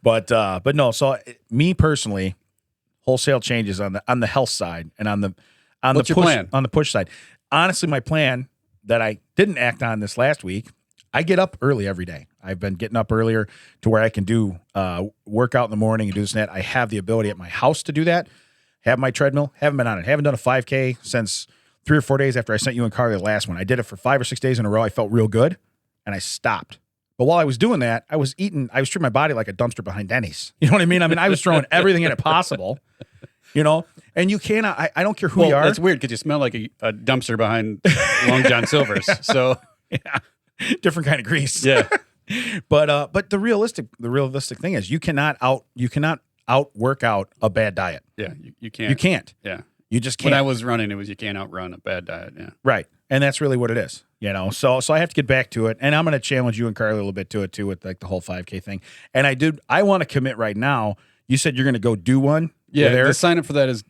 But no. So me personally, wholesale changes on the health side and on the What's your push plan? on the push side. Honestly, my plan that I didn't act on this last week. I get up early every day. I've been getting up earlier to where I can do workout in the morning and do this and that. I have the ability at my house to do that. Have my treadmill. Haven't been on it. Haven't done a 5K since 3 or 4 days after I sent you and Carly the last one. I did it for 5 or 6 days in a row. I felt real good, and I stopped. But while I was doing that, I was treating my body like a dumpster behind Denny's. You know what I mean? I was throwing everything in it possible, and you cannot, I don't care who you are. That's weird because you smell like a dumpster behind Long John Silver's. So, Yeah. Different kind of grease. yeah. But the realistic thing is you cannot out work out a bad diet. Yeah, you can't. You can't. Yeah. You just When can't. I was running, it was you can't outrun a bad diet. Yeah. Right. And that's really what it is. So I have to get back to it. And I'm going to challenge you and Carly a little bit to it too with like the whole 5K thing. And I want to commit right now. You said you're going to go do one. Yeah. with Eric? The sign up for that is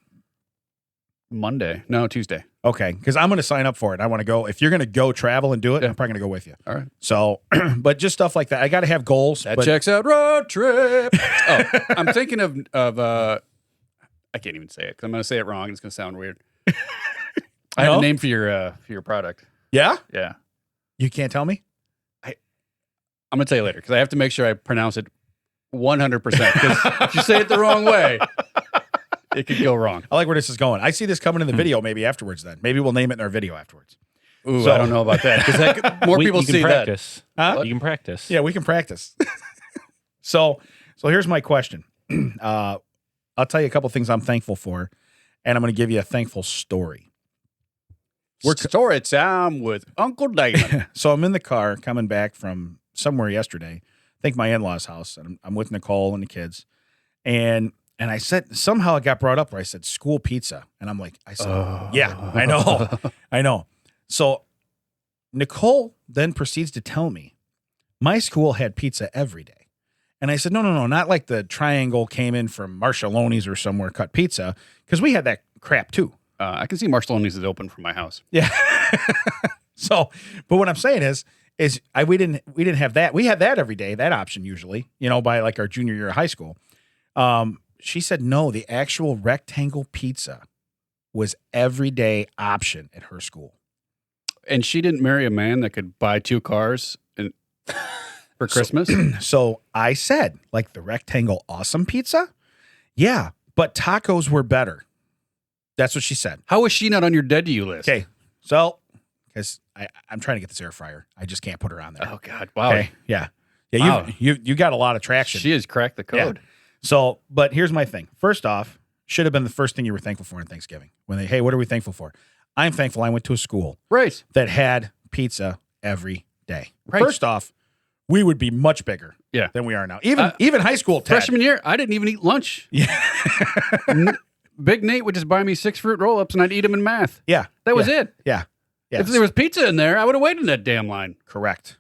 Tuesday. Okay. Because I'm going to sign up for it. I want to go. If you're going to go travel and do it, Yeah. I'm probably going to go with you. All right. So, but just stuff like that. I got to have goals. That but checks out road trip. Oh, I'm thinking of I can't even say it because I'm going to say it wrong and it's going to sound weird. I have No? a name for your product. Yeah? Yeah. You can't tell me? I'm going to tell you later because I have to make sure I pronounce it 100%. Because if you say it the wrong way, it could go wrong. I like where this is going. I see this coming in the video maybe afterwards then. Maybe we'll name it in our video afterwards. Ooh, So- I don't know about that because more people you can see that. practice. Huh? You can practice. Yeah, we can practice. So here's my question. I'll tell you a couple things I'm thankful for, and I'm going to give you a thankful story. Story time with Uncle Damon. So I'm in the car coming back from somewhere yesterday. I think my in-laws' house, and I'm with Nicole and the kids. And I said, somehow it got brought up where I said school pizza. And I'm like, yeah, I know. So Nicole then proceeds to tell me my school had pizza every day. And I said, no, not like the triangle came in from Marshallone's or somewhere cut pizza, because we had that crap too. I can see Marshallone's is open from my house. Yeah. So, but what I'm saying is we didn't have that. We had that every day, that option usually, by like our junior year of high school. She said, no, the actual rectangle pizza was everyday option at her school. And she didn't marry a man that could buy 2 cars for Christmas? So I said, like the rectangle awesome pizza? Yeah, but tacos were better. That's what she said. How is she not on your dead to you list? Okay, so because I'm trying to get this air fryer. I just can't put her on there. Oh, God. Wow. Okay, yeah. Wow. You got a lot of traction. She has cracked the code. Yeah. So, but here's my thing. First off, should have been the first thing you were thankful for on Thanksgiving. Hey, what are we thankful for? I'm thankful I went to a school Right. that had pizza every day. Right. First off, we would be much bigger than we are now. Even high school, Ted. Freshman year, I didn't even eat lunch. Yeah. Big Nate would just buy me 6 fruit roll-ups and I'd eat them in math. Yeah. That was it. Yeah. If there was pizza in there, I would have waited in that damn line. Correct.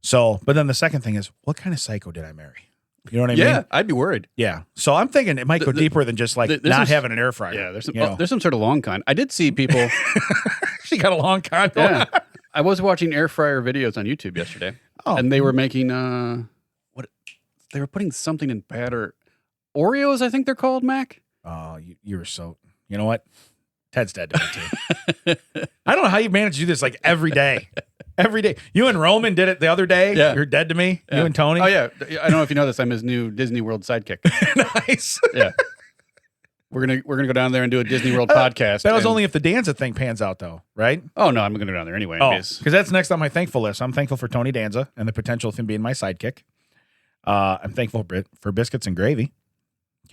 So, but then the second thing is, what kind of psycho did I marry? You know what I mean? Yeah, I'd be worried. Yeah. So I'm thinking it might go deeper than just like not having an air fryer. Yeah, there's some sort of long con. I did see people. She got a long con. Yeah. I was watching air fryer videos on YouTube yesterday, and they were making they were putting something in batter. Oreos, I think they're called, Mac. Oh, you were so. You know what? Ted's dead to me too. I don't know how you manage to do this like every day. Every day. You and Roman did it the other day. Yeah. You're dead to me. Yeah. You and Tony. Oh yeah. I don't know if you know this. I'm his new Disney World sidekick. Nice. Yeah. We're gonna go down there and do a Disney World podcast. That was only if the Danza thing pans out, though, right? Oh no, I'm gonna go down there anyway. Oh, because that's next on my thankful list. I'm thankful for Tony Danza and the potential of him being my sidekick. I'm thankful for biscuits and gravy.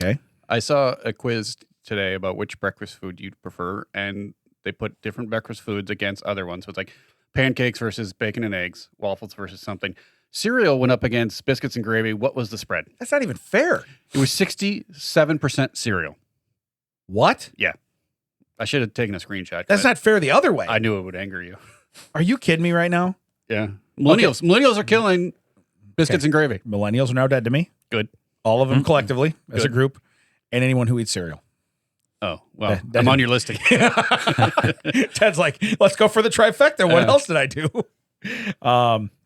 Okay. I saw a quiz today about which breakfast food you'd prefer, and they put different breakfast foods against other ones. So it's like pancakes versus bacon and eggs, waffles versus something. Cereal went up against biscuits and gravy. What was the spread? That's not even fair. It was 67% cereal. What? Yeah. I should have taken a screenshot. That's not fair the other way. I knew it would anger you. Are you kidding me right now? Yeah. Millennials are killing Biscuits and gravy. Millennials are now dead to me. Good. All of them collectively as a Good. group, and anyone who eats cereal. Oh, well, That- I'm on your listing. Ted's like, let's go for the trifecta. What else did I do?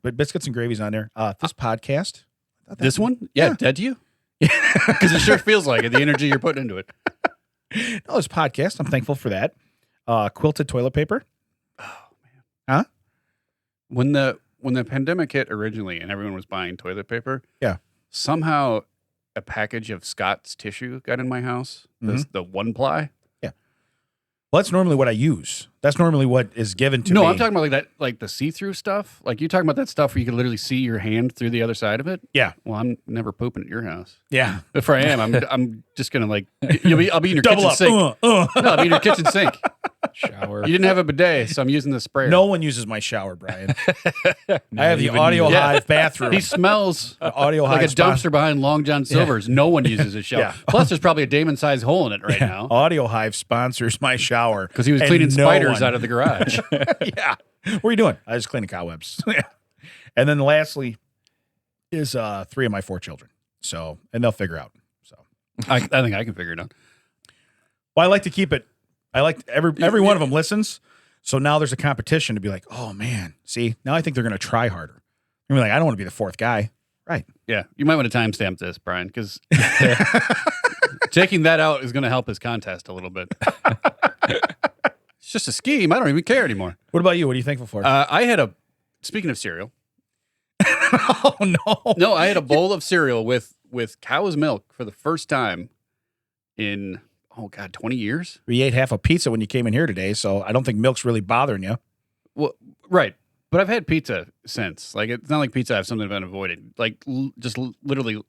But biscuits and gravy's on there. This podcast. This one? Yeah, dead to you? Because it sure feels like it, the energy you're putting into it. No, this podcast. I'm thankful for that. Quilted toilet paper. When the pandemic hit originally and everyone was buying toilet paper, Yeah. somehow a package of Scott's tissue got in my house. The one ply. Well, that's normally what I use. That's normally what is given to No, me. I'm talking about like that, like the see-through stuff. Like you talking about that stuff where you can literally see your hand through the other side of it. Yeah. Well, I'm never pooping at your house. Yeah. If I am, I'm just gonna like I'll be in your Double kitchen up. sink. No, I'll be in your kitchen sink. Shower. You didn't have a bidet, so I'm using the sprayer. No one uses my shower, Brian. I have the even Audiohive Yeah. bathroom. He smells Audiohive like a sponsor- dumpster behind Long John Silver's. No one uses his shower. Yeah. Plus, there's probably a Damon-sized hole in it right now Audiohive sponsors my shower because he was and cleaning no spiders one- out of the garage. Yeah. What are you doing? I was cleaning cobwebs. And then lastly is 3 of my 4 children. So, and they'll figure out. So, I think I can figure it out. well, I like to keep it. I like every one of them listens. So now there's a competition to be like, oh man, see, now I think they're going to try harder. I'm like, I don't want to be the 4th guy. Right. Yeah, you might want to timestamp this, Brian, because taking that out is going to help his contest a little bit. It's just a scheme. I don't even care anymore. What about you? What are you thankful for? I had a, speaking of cereal, oh no. no, I had a bowl of cereal with cow's milk for the first time in, 20 years? We ate half a pizza when you came in here today, so I don't think milk's really bothering you. Well, right. But I've had pizza since. Like, it's not like pizza I've something I've been avoiding. Like, literally,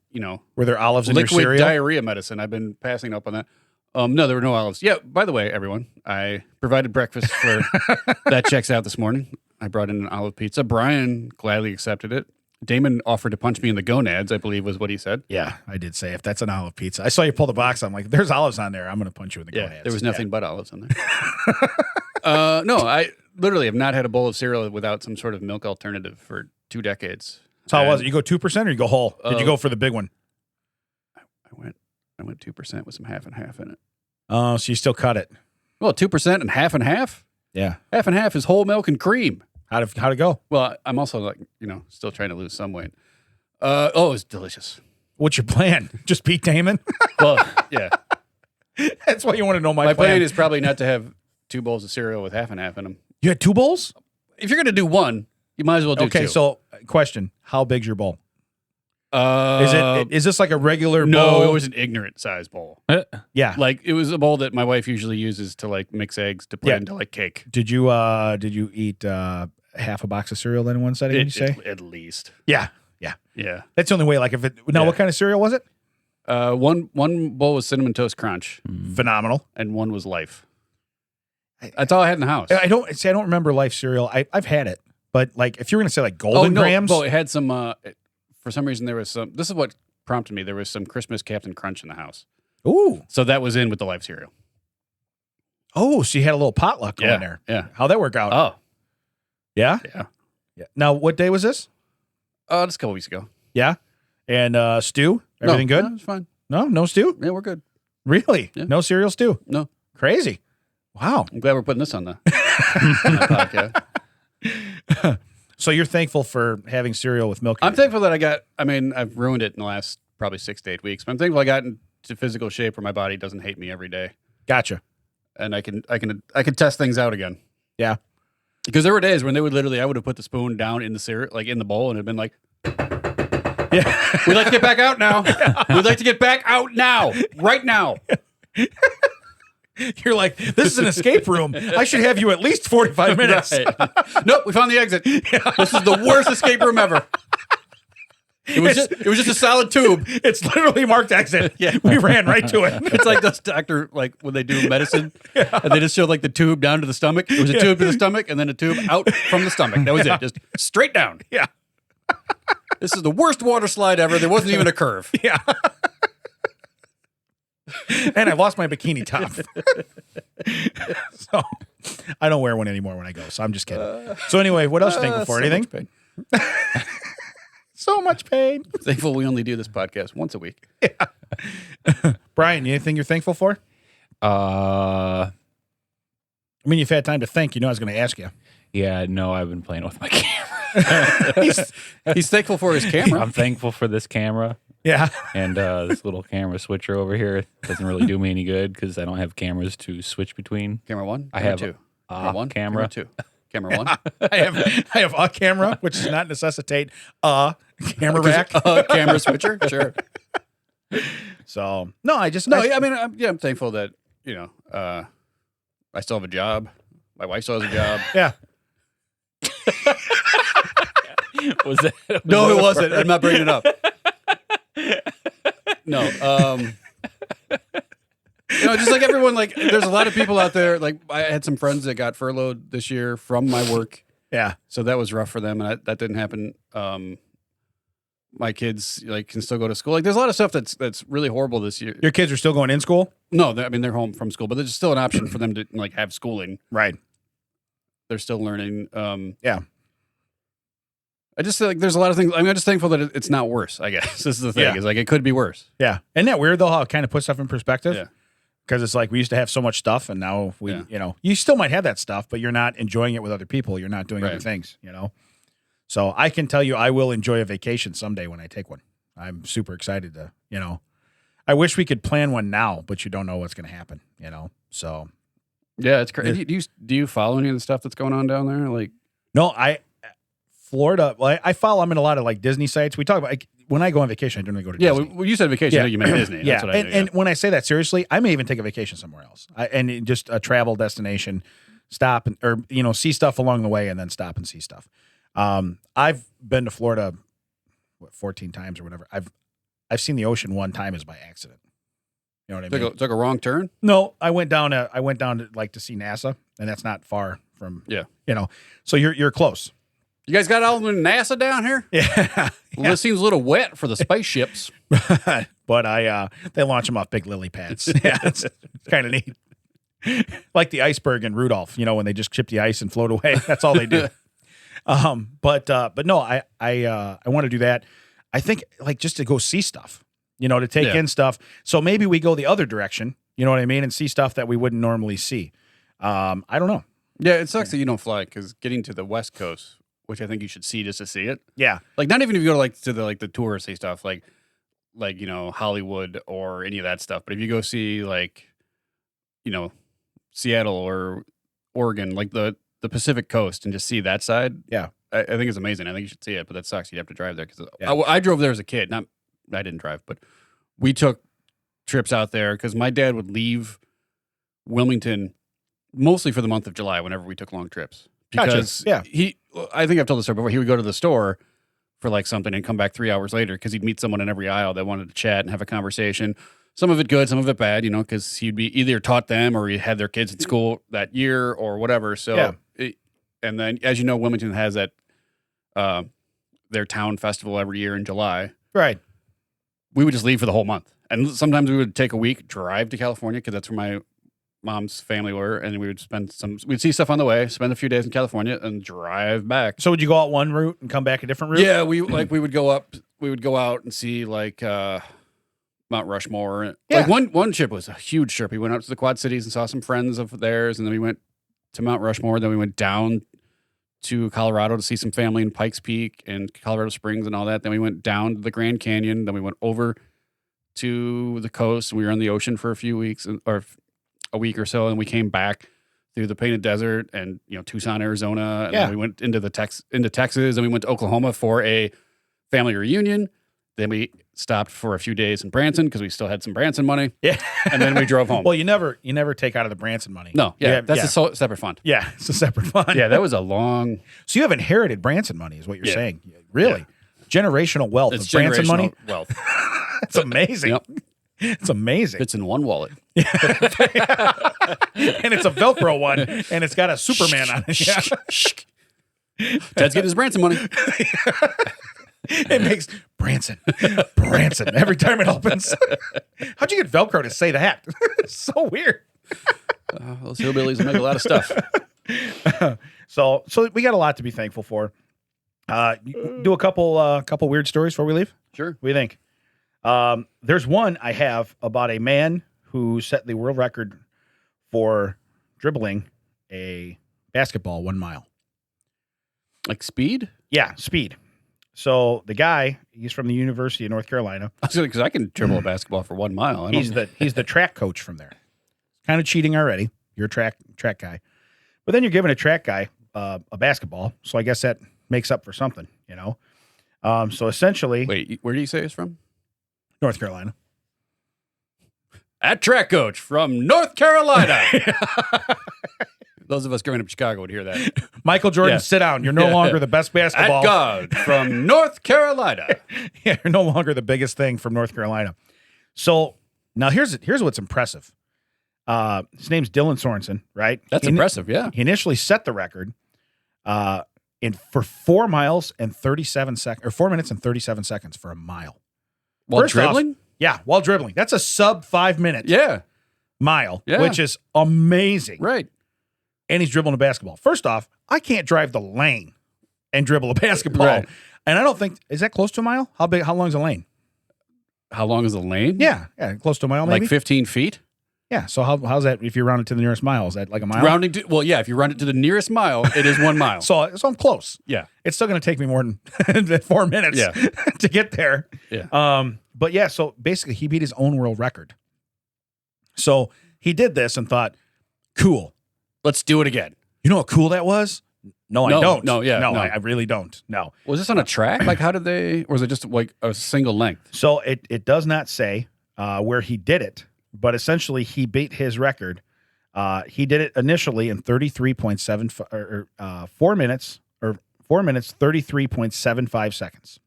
Were there olives in your liquid cereal? diarrhea medicine. I've been passing up on that. No, there were no olives. Yeah, by the way, everyone, I provided breakfast for That Checks Out this morning. I brought in an olive pizza. Brian gladly accepted it. Damon offered to punch me in the gonads, I believe was what he said. Yeah, I did say if that's an olive pizza. I saw you pull the box. I'm like, there's olives on there. I'm going to punch you in the Yeah, gonads. there was nothing but olives on there. No, I literally have not had a bowl of cereal without some sort of milk alternative for 2 decades. So how was it? You go 2% or you go whole? Did you go for the big one? I went 2% with some half and half in it. Oh, so you still cut it? Well, 2% and half and half? Yeah. Half and half is whole milk and cream. How'd it go? Well, I'm also like, still trying to lose some weight. It was delicious. What's your plan? Just beat Damon? Well, yeah. That's why you want to know my My plan. plan is probably not to have 2 bowls of cereal with half and half in them. You had 2 bowls? If you're going to do one, you might as well do 2. Okay, so question. How big's your bowl? Is this like a regular no, bowl? it was an ignorant size bowl. Yeah. Like it was a bowl that my wife usually uses to like mix eggs to put into like cake. Did you eat half a box of cereal then in one setting, did you say? At least. Yeah. Yeah. That's the only way. Like what kind of cereal was it? One bowl was Cinnamon Toast Crunch Phenomenal. and one was Life. That's all I had in the house. I don't remember Life cereal. I've had it, but like if you were gonna say like Golden Grams, Well, it had some. For some reason, there was some. This is what prompted me. There was some Christmas Captain Crunch in the house, ooh, so that was in with the Life cereal. oh, so you had a little potluck going there. Yeah. How'd that work out? Oh, Yeah. yeah. Now, what day was this? Just a couple weeks ago. Yeah. And stew, everything good? No, it's fine. No stew. Yeah, we're good. Really? Yeah. No cereal stew. No, Right. Wow. I'm glad we're putting this on the, on the podcast. So you're thankful for having cereal with milk? I'm thankful that I've ruined it in the last probably 6 to 8 weeks, but I'm thankful I got into physical shape where my body doesn't hate me every day. Gotcha. And I can test things out again. Yeah. Because there were days when I would have put the spoon down in the cereal, like in the bowl, and it'd been like, Yeah. we'd like to get back out now. We'd like to get back out now, right now. You're like, this is an escape room. I should have you at least 45 minutes. Right. Nope, we found the exit. This is the worst escape room ever. It was just a solid tube. It's literally marked exit. Yeah. We ran right to it. It's like those doctor, like when they do medicine, and they just showed like the tube down to the stomach. It was a tube to the stomach, and then a tube out from the stomach. That was it, just straight down. Yeah. This is the worst water slide ever. There wasn't even a curve. Yeah. And I've lost my bikini top. So I don't wear one anymore when I go. So I'm just kidding. So anyway, what else are you thankful for? So Anything? much pain. So much pain. Thankful we only do this podcast once a week. Brian, anything you're thankful for? Uh, I mean, you've had time to think. You know I was going to ask you. yeah, no, I've been playing with my camera. He's thankful for his camera. I'm thankful for this camera. Yeah. And this little camera switcher over here doesn't really do me any good because I don't have cameras to switch between. Camera one. I Camera have two. a Camera one. camera. Camera two. Camera one. I have a camera, which does not necessitate a camera rack. Camera switcher. Sure. So no, I just No, I mean, I'm thankful that I still have a job. My wife still has a job. yeah. Was that? No, it wasn't. I'm not bringing it up. No. Just like everyone, like there's a lot of people out there. Like I had some friends that got furloughed this year from my work. Yeah. So that was rough for them, and that didn't happen. My kids can still go to school. Like there's a lot of stuff that's really horrible this year. Your kids are still going in school? No, they're home from school, but there's still an option for them to have schooling. Right. They're still learning. Yeah. I just feel like there's a lot of things. I mean, I'm just thankful that it's not worse. I guess this is the thing. Yeah. Is it could be worse. Yeah. Isn't that weird though? How it kind of puts stuff in perspective? Yeah. Because it's like we used to have so much stuff, and now you still might have that stuff, but you're not enjoying it with other people. You're not doing other things. So I can tell you, I will enjoy a vacation someday when I take one. I'm super excited to. I wish we could plan one now, but you don't know what's going to happen. So. Yeah, it's crazy. Do you follow any of the stuff that's going on down there? Like, no, Florida. Well, I follow. I'm in a lot of Disney sites. We talk about when I go on vacation. I generally go to Disney. When you said vacation, I know you meant Disney. Yeah, That's what I knew, and when I say that seriously, I may even take a vacation somewhere else. And just a travel destination, stop or see stuff along the way, and then stop and see stuff. I've been to Florida, 14 times or whatever. I've seen the ocean one time is by accident. You know what I mean? Took a wrong turn? No, I went down to to see NASA, and that's not far from. Yeah. So you're close. You guys got all the NASA down here? Yeah. Well, this seems a little wet for the spaceships. But they launch them off big lily pads. Yeah, it's kind of neat. Like the iceberg in Rudolph, when they just chip the ice and float away. That's all they do. But no, I want to do that. I think just to go see stuff, to take in stuff. So maybe we go the other direction, you know what I mean, and see stuff that we wouldn't normally see. I don't know. Yeah, it sucks that you don't fly because getting to the West Coast, which I think you should see just to see it. Yeah, not even if you go to the touristy stuff, like Hollywood or any of that stuff. But if you go see Seattle or Oregon, the Pacific Coast, and just see that side, yeah, I think it's amazing. I think you should see it. But that sucks. You'd have to drive there because I drove there as a kid. I didn't drive, but we took trips out there because my dad would leave Wilmington mostly for the month of July whenever we took long trips. Because I think I've told this story before. He would go to the store for something and come back 3 hours later because he'd meet someone in every aisle that wanted to chat and have a conversation. Some of it good, some of it bad, because he'd be either taught them or he had their kids in school that year or whatever. So, and then as you know, Wilmington has that their town festival every year in July. Right. We would just leave for the whole month, and sometimes we would take a week, drive to California because that's where my mom's family were, and we would we'd see stuff on the way, spend a few days in California, and drive back. So would you go out one route and come back a different route? Yeah, we would go out and see Mount Rushmore. Yeah. One trip was a huge trip. We went out to the Quad Cities and saw some friends of theirs, and then we went to Mount Rushmore. Then we went down to Colorado to see some family in Pikes Peak and Colorado Springs and all that. Then we went down to the Grand Canyon. Then we went over to the coast, and we were on the ocean for a few weeks or a week or so, and we came back through the Painted Desert and Tucson, Arizona, and then we went into Texas, and we went to Oklahoma for a family reunion. Then we stopped for a few days in Branson because we still had some Branson money. Yeah, and then we drove home. Well, you never take out of the Branson money. No, that's a separate fund. Yeah, it's a separate fund. Yeah, that was a long. So you have inherited Branson money, is what you're saying? Really, generational wealth of Branson money. Wealth. It's amazing. Yep. It's amazing. Fits in one wallet. And it's a Velcro one, and it's got a Superman on it. Yeah. Ted's getting his Branson money. It makes Branson every time it opens. How'd you get Velcro to say that? It's so weird. Those hillbillies make a lot of stuff. So we got a lot to be thankful for. Do a couple weird stories before we leave. Sure. What do you think? There's one I have about a man who set the world record for dribbling a basketball 1 mile. Like speed? Yeah, speed. So the guy, he's from the University of North Carolina. Because I can dribble a basketball for 1 mile. He's the track coach from there. Kind of cheating already. You're a track guy, but then you're giving a track guy a basketball. So I guess that makes up for something, you know. So essentially, Wait, where do you say he's from? North Carolina. At track coach from North Carolina. Those of us growing up in Chicago would hear that. Michael Jordan, Yeah. Sit down. You're no longer the best basketball. At God from North Carolina. Yeah, you're no longer the biggest thing from North Carolina. So now here's what's impressive. His name's Dylan Sorensen, right? That's impressive, yeah. He initially set the record for 4 miles and 37 seconds, or 4 minutes and 37 seconds for a mile. While First off, dribbling? yeah, while dribbling. That's a sub 5 minute Yeah, mile, Yeah. which is amazing. right. And he's dribbling a basketball. First off, I can't drive the lane and dribble a basketball. Right. And I don't think, is that close to a mile? How long is a lane? How long is the lane? Yeah, close to a mile maybe. Like 15 feet? Yeah, so how's that if you round it to the nearest mile? Is that like a mile? Rounding to, well, yeah, if you round it to the nearest mile, it is 1 mile. So I'm close. Yeah. It's still going to take me more than 4 minutes Yeah. to get there. Yeah. But yeah, so basically he beat his own world record. So he did this and thought, cool. Let's do it again. You know how cool that was? No, I No, don't. no, yeah, No, no. I really don't. No. Was this on a track? Like, how did they, or was it just like a single length? So it does not say where he did it, but essentially he beat his record. He did it initially in 33.7 4 minutes, 33.75 seconds.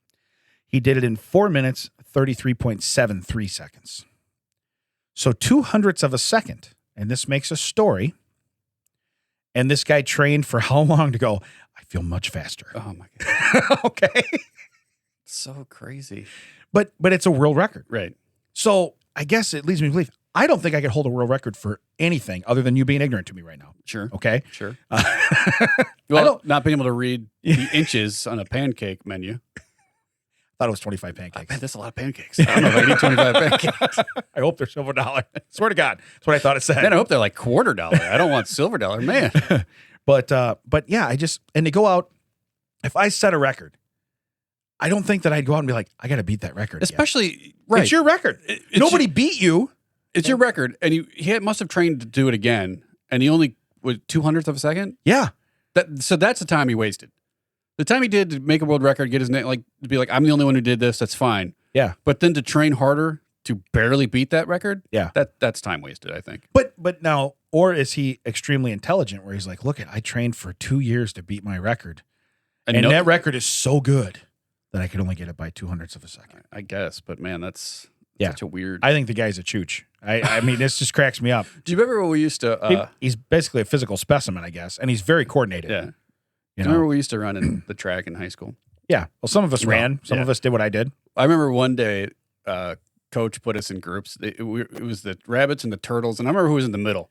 He did it in 4 minutes 33.73 seconds. So 2/100ths of a second, and this makes a story. And this guy trained for how long to go? I feel much faster. Oh my God. Okay, So crazy. but it's a world record. Right. So I guess it leads me to believe I don't think I could hold a world record for anything other than you being ignorant to me right now. Sure. Okay. Sure. I Well, not being able to read the inches on a pancake menu. thought it was 25 I pancakes. bet that's a lot of pancakes. I don't know if I can eat 25 pancakes. I hope they're silver dollar. Swear to God, that's what I thought it said. Man, I hope they're like $quarter. I don't want silver dollar, man. But yeah, and to go out, if I set a record, I don't think that I'd go out and be like, I got to beat that record. again. Especially, right. It's your record. It's Nobody beat you. It's your record, and he must have trained to do it again, and he only was 2/100th of a second. Yeah. So that's the time he wasted. The time he did to make a world record, get his name, like to be like, I'm the only one who did this. That's fine. Yeah. But then to train harder to barely beat that record, Yeah. that's time wasted, I think. But now, or is he extremely intelligent where he's like, look, I trained for 2 years to beat my record. And no- that record is so good that I could only get it by 2/100ths of a second. I guess, but man, that's Yeah. such a weird. I think the guy's a chooch. I mean, this just cracks me up. Do you remember when we used to? He's basically a physical specimen, I guess, and he's very coordinated. Yeah. You Do you know? remember we used to run in the track in high school? Yeah. Well, some of us ran. Some yeah. of us did what I did. I remember one day, coach put us in groups. It was the rabbits and the turtles, and I remember who was in the middle.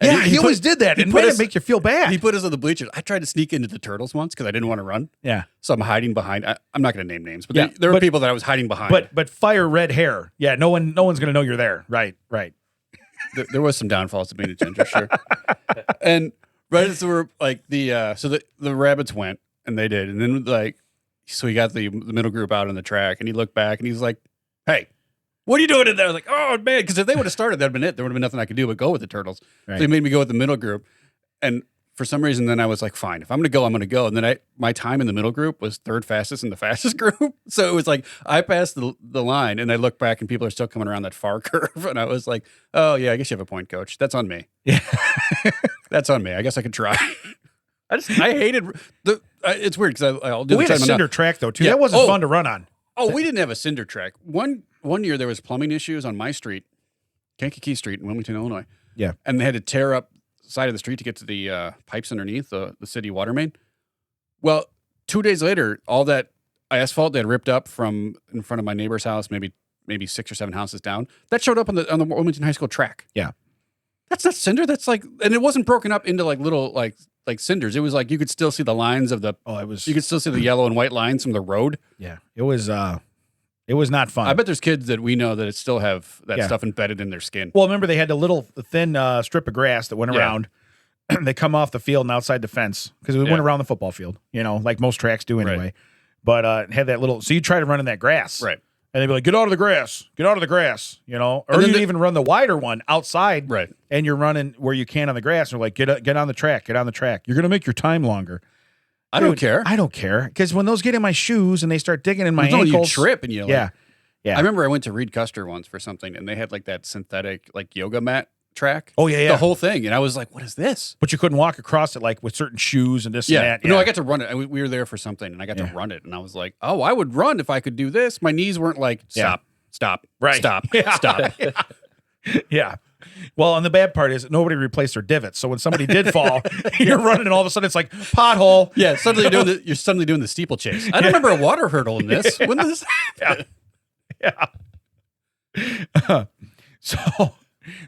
And Yeah, he always did that. he And put made us- it make you feel bad. He put us on the bleachers. I tried to sneak into the turtles once because I didn't want to run. Yeah. So I'm hiding behind. I'm not going to name names, but Yeah, there were but- people that I was hiding behind. But fire red hair. Yeah, no one's going to know you're there. Right. There was some downfalls to being a ginger, sure. And right as we're like the rabbits went and they did, and then like so he got the middle group out on the track and he looked back and he's like, "Hey, what are you doing in there?" I was like, "Oh man," because if they would have started, that'd been it. There would have been nothing I could do but go with the turtles. Right. So he made me go with the middle group, and for some reason, then I was like, "Fine, if I'm going to go, I'm going to go." And then my time in the middle group was third fastest in the fastest group. So it was like I passed the line, and I look back, and people are still coming around that far curve, and I was like, "Oh yeah, I guess you have a point, coach. That's on me. Yeah. That's on me. I guess I could try." I hated it's weird because I'll do We the had a time cinder track, though, too. Yeah. That wasn't Oh. fun to run on. Oh, we didn't have a cinder track. One year there was plumbing issues on my street, Kankakee Street in Wilmington, Illinois. Yeah. And they had to tear up the side of the street to get to the pipes underneath the city water main. Well, 2 days later, all that asphalt they had ripped up from in front of my neighbor's house, maybe 6 or 7 houses down, that showed up on the Wilmington High School track. Yeah. That's not cinder. That's like, and it wasn't broken up into like little like like cinders. It was like you could still see the lines of the. Oh, it was. You could still see the yellow and white lines from the road. Yeah, it was. It was not fun. I bet there's kids that we know that still have that Yeah. stuff embedded in their skin. Well, remember they had the little thin strip of grass that went Yeah. around. They come off the field and outside the fence because we Yeah. went around the football field, like most tracks do anyway. Right. But it had that little. So you try to run in that grass, Right. And they'd be like, "Get out of the grass! Get out of the grass!" Or And then you'd even run the wider one outside, Right. And you're running where you can on the grass. And they're like, "Get on the track! Get on the track! You're gonna make your time longer." I don't Dude, care. I don't care because when those get in my shoes and they start digging in my No, you ankles, trip and you. Yeah. I remember I went to Reed Custer once for something, and they had like that synthetic like yoga mat track. Oh yeah. The whole thing, and I was like, "What is this?" But you couldn't walk across it like with certain shoes and this and that. No, I got to run it. We were there for something, and I got to run it, and I was like, "Oh, I would run if I could do this." My knees weren't like, "Stop, Right. stop, Yeah. stop." Yeah. Well, and the bad part is nobody replaced their divots. So when somebody did fall, you're running and all of a sudden it's like pothole. Yeah, suddenly you're suddenly doing the steeplechase. I don't remember a water hurdle in this. When did this happen? Yeah.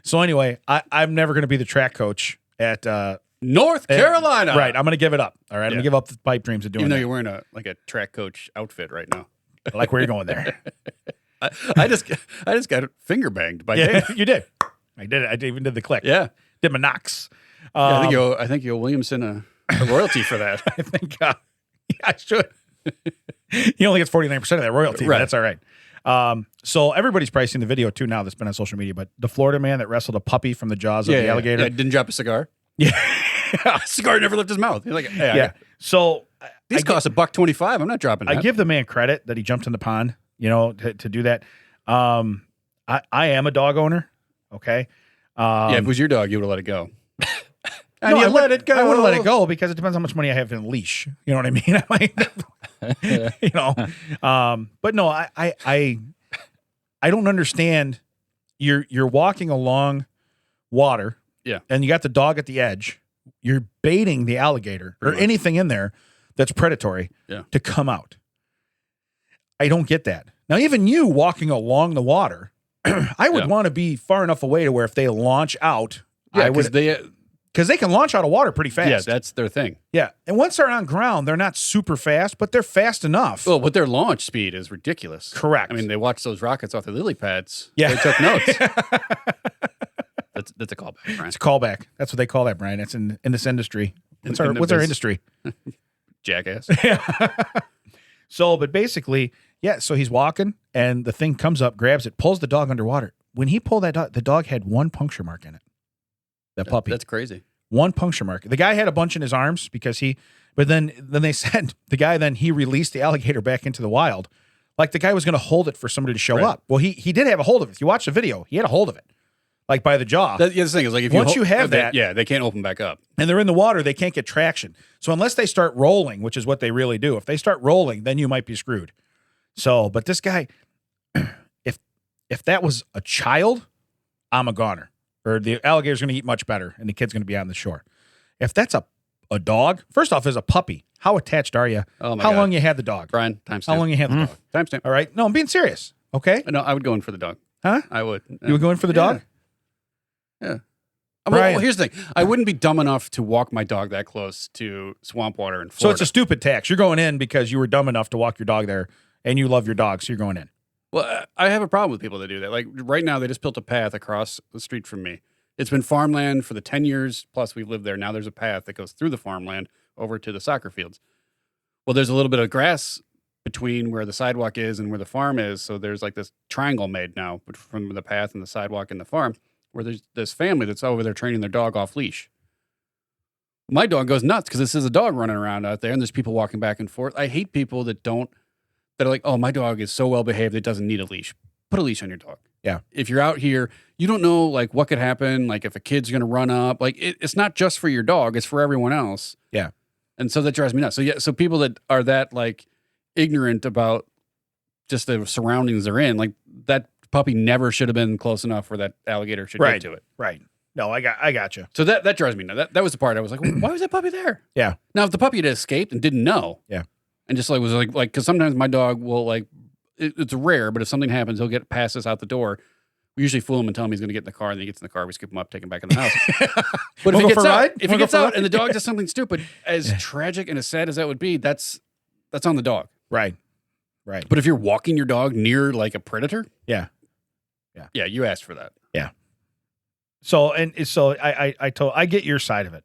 So anyway, I'm never going to be the track coach at North Carolina. Right. I'm going to give it up. All right. I'm Yeah. going to give up the pipe dreams of doing Even though that. you're wearing a track coach outfit right now. I like where you're going there. I just got finger banged by Yeah, Dave. you did. I did it. I even did the click. Yeah. Did my knocks. Yeah, I think you owe Williamson a royalty for that. I think I should. He only gets 49% of that royalty. Right. That's all right. So everybody's pricing the video too now that's been on social media, but the Florida man that wrestled a puppy from the jaws of the alligator. Yeah, didn't drop a cigar. Yeah. Cigar never left his mouth. You're like, hey, Yeah. So these cost $1.25. I'm not dropping that. I give the man credit that he jumped in the pond, to do that. I am a dog owner. Okay. yeah, if it was your dog, you would have let it go. No, And you I let it go. I would have let it go because it depends how much money I have in a leash. You know what I mean? I might, but no, I don't understand. You're walking along water. Yeah. And you got the dog at the edge. You're baiting the alligator or Pretty much. anything in there that's predatory to come out. I don't get that. Now, even you walking along the water, I would want to be far enough away to where if they launch out, Yeah, I would, because they can launch out of water pretty fast. Yeah, that's their thing. Yeah. And once they're on ground, they're not super fast, but they're fast enough. Well, but their launch speed is ridiculous. Correct. I mean, they watched those rockets off the lily pads. Yeah. They took notes. That's a callback, Brian. It's a callback. That's what they call that, Brian. It's in this industry. What's In the our biz. industry? Jackass. So, but basically, yeah, so he's walking and the thing comes up, grabs it, pulls the dog underwater. When he pulled that dog, the dog had one puncture mark in it. That puppy. That's crazy. One puncture mark. The guy had a bunch in his arms because but then they said the guy he released the alligator back into the wild. Like the guy was going to hold it for somebody to show Right. up. Well, he did have a hold of it. If you watch the video, he had a hold of it. Like by the jaw. The thing is, like, if Once you have that- they can't open back up. And they're in the water, they can't get traction. So unless they start rolling, which is what they really do, if they start rolling, then you might be screwed. So, but this guy, if that was a child, I'm a goner. Or the alligator's going to eat much better, and the kid's going to be on the shore. If that's a dog, first off, as a puppy, how attached are you? Oh my How God. long you had the dog? Brian, timestamp. How long you had the dog? Timestamp. All right. No, I'm being serious. Okay. No, I would go in for the dog. Huh? I would. You would go in for the dog? Yeah. Brian. Well, here's the thing. I wouldn't be dumb enough to walk my dog that close to swamp water in So Florida. it's a stupid tax. You're going in because you were dumb enough to walk your dog there, and you love your dog, so you're going in. Well, I have a problem with people that do that. Like right now, they just built a path across the street from me. It's been farmland for the 10 years plus we've lived there. Now there's a path that goes through the farmland over to the soccer fields. Well, there's a little bit of grass between where the sidewalk is and where the farm is. So there's like this triangle made now from the path and the sidewalk and the farm, where there's this family that's over there training their dog off leash. My dog goes nuts because this is a dog running around out there and there's people walking back and forth. I hate people that are like, oh, my dog is so well behaved it doesn't need a leash. Put a leash on your dog. Yeah. If you're out here, you don't know like what could happen. Like if a kid's going to run up, like it's not just for your dog, it's for everyone else. Yeah. And so that drives me nuts. So yeah, so people that are that like ignorant about just the surroundings they're in, like that puppy never should have been close enough where that alligator should Right. get to it. Right. No, I got you. So that drives me nuts. That was the part I was like, why was that puppy there? Yeah. Now if the puppy had escaped and didn't know, Yeah. and just like was like because sometimes my dog will like it's rare, but if something happens, he'll get past us out the door We usually fool him and tell him he's going to get in the car, and then he gets in the car, we scoop him up, take him back in the house. But Wanna go for a ride? if he gets out and the dog does something stupid, as tragic and as sad as that would be, that's on the dog. Right. But if you're walking your dog near like a predator, Yeah. you asked for that. Yeah. So I get your side of it.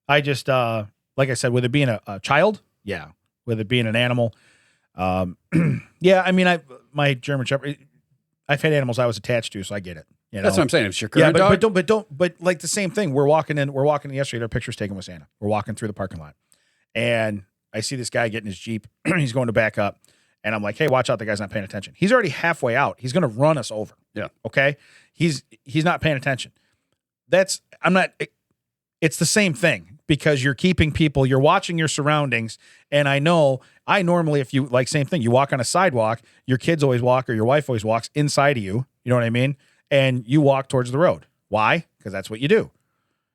I just like I said, with it being a child, yeah. With it being an animal, yeah. I mean, my German Shepherd, I've had animals I was attached to, so I get it. You know? That's what I'm saying. It's your current dog. But But like the same thing. We're walking yesterday. Their pictures taken with Santa. We're walking through the parking lot, and I see this guy getting his Jeep. He's going to back up, and I'm like, "Hey, watch out! The guy's not paying attention. He's already halfway out. He's going to run us over." Yeah. Okay. He's not paying attention. It's the same thing because you're keeping people. You're watching your surroundings, and I normally, if you like, same thing. You walk on a sidewalk. Your kids always walk, or your wife always walks inside of you. You know what I mean? And you walk towards the road. Why? Because that's what you do.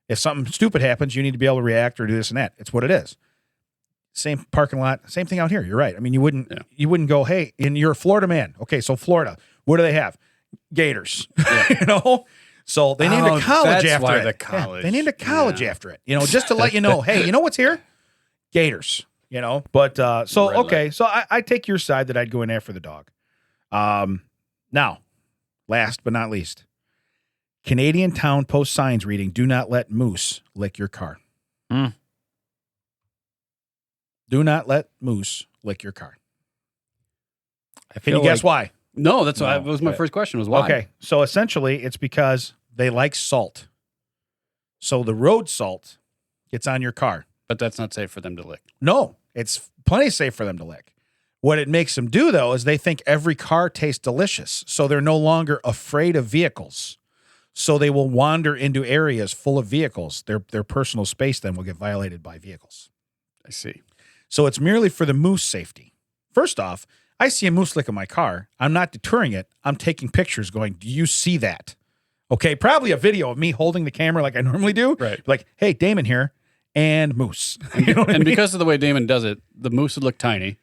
If something stupid happens, you need to be able to react or do this and that. It's what it is. Same parking lot, same thing out here. You're right. I mean, you wouldn't go, hey, and you're a Florida man. Okay, so Florida, what do they have? Gators. Yeah. You know? So they named a college that's after why it. the college. Yeah, they named a college after it. You know, just to let you know, hey, you know what's here? Gators. You know? But okay, so I take your side that I'd go in there for the dog. Now, last but not least, Canadian town post signs reading, "Do not let moose lick your car." Do not let moose lick your car. Can you guess why? No, that was my first question was why. Okay, so essentially it's because they like salt. So the road salt gets on your car. But that's not safe for them to lick. No, it's plenty safe for them to lick. What it makes them do, though, is they think every car tastes delicious. So they're no longer afraid of vehicles. So they will wander into areas full of vehicles. Their personal space then will get violated by vehicles. I see. So it's merely for the moose safety. First off, I see a moose lick in my car. I'm not deterring it. I'm taking pictures going, do you see that? Okay, probably a video of me holding the camera like I normally do. Right. Like, hey, Damon here, and moose. You know what I And mean? because of the way Damon does it, the moose would look tiny.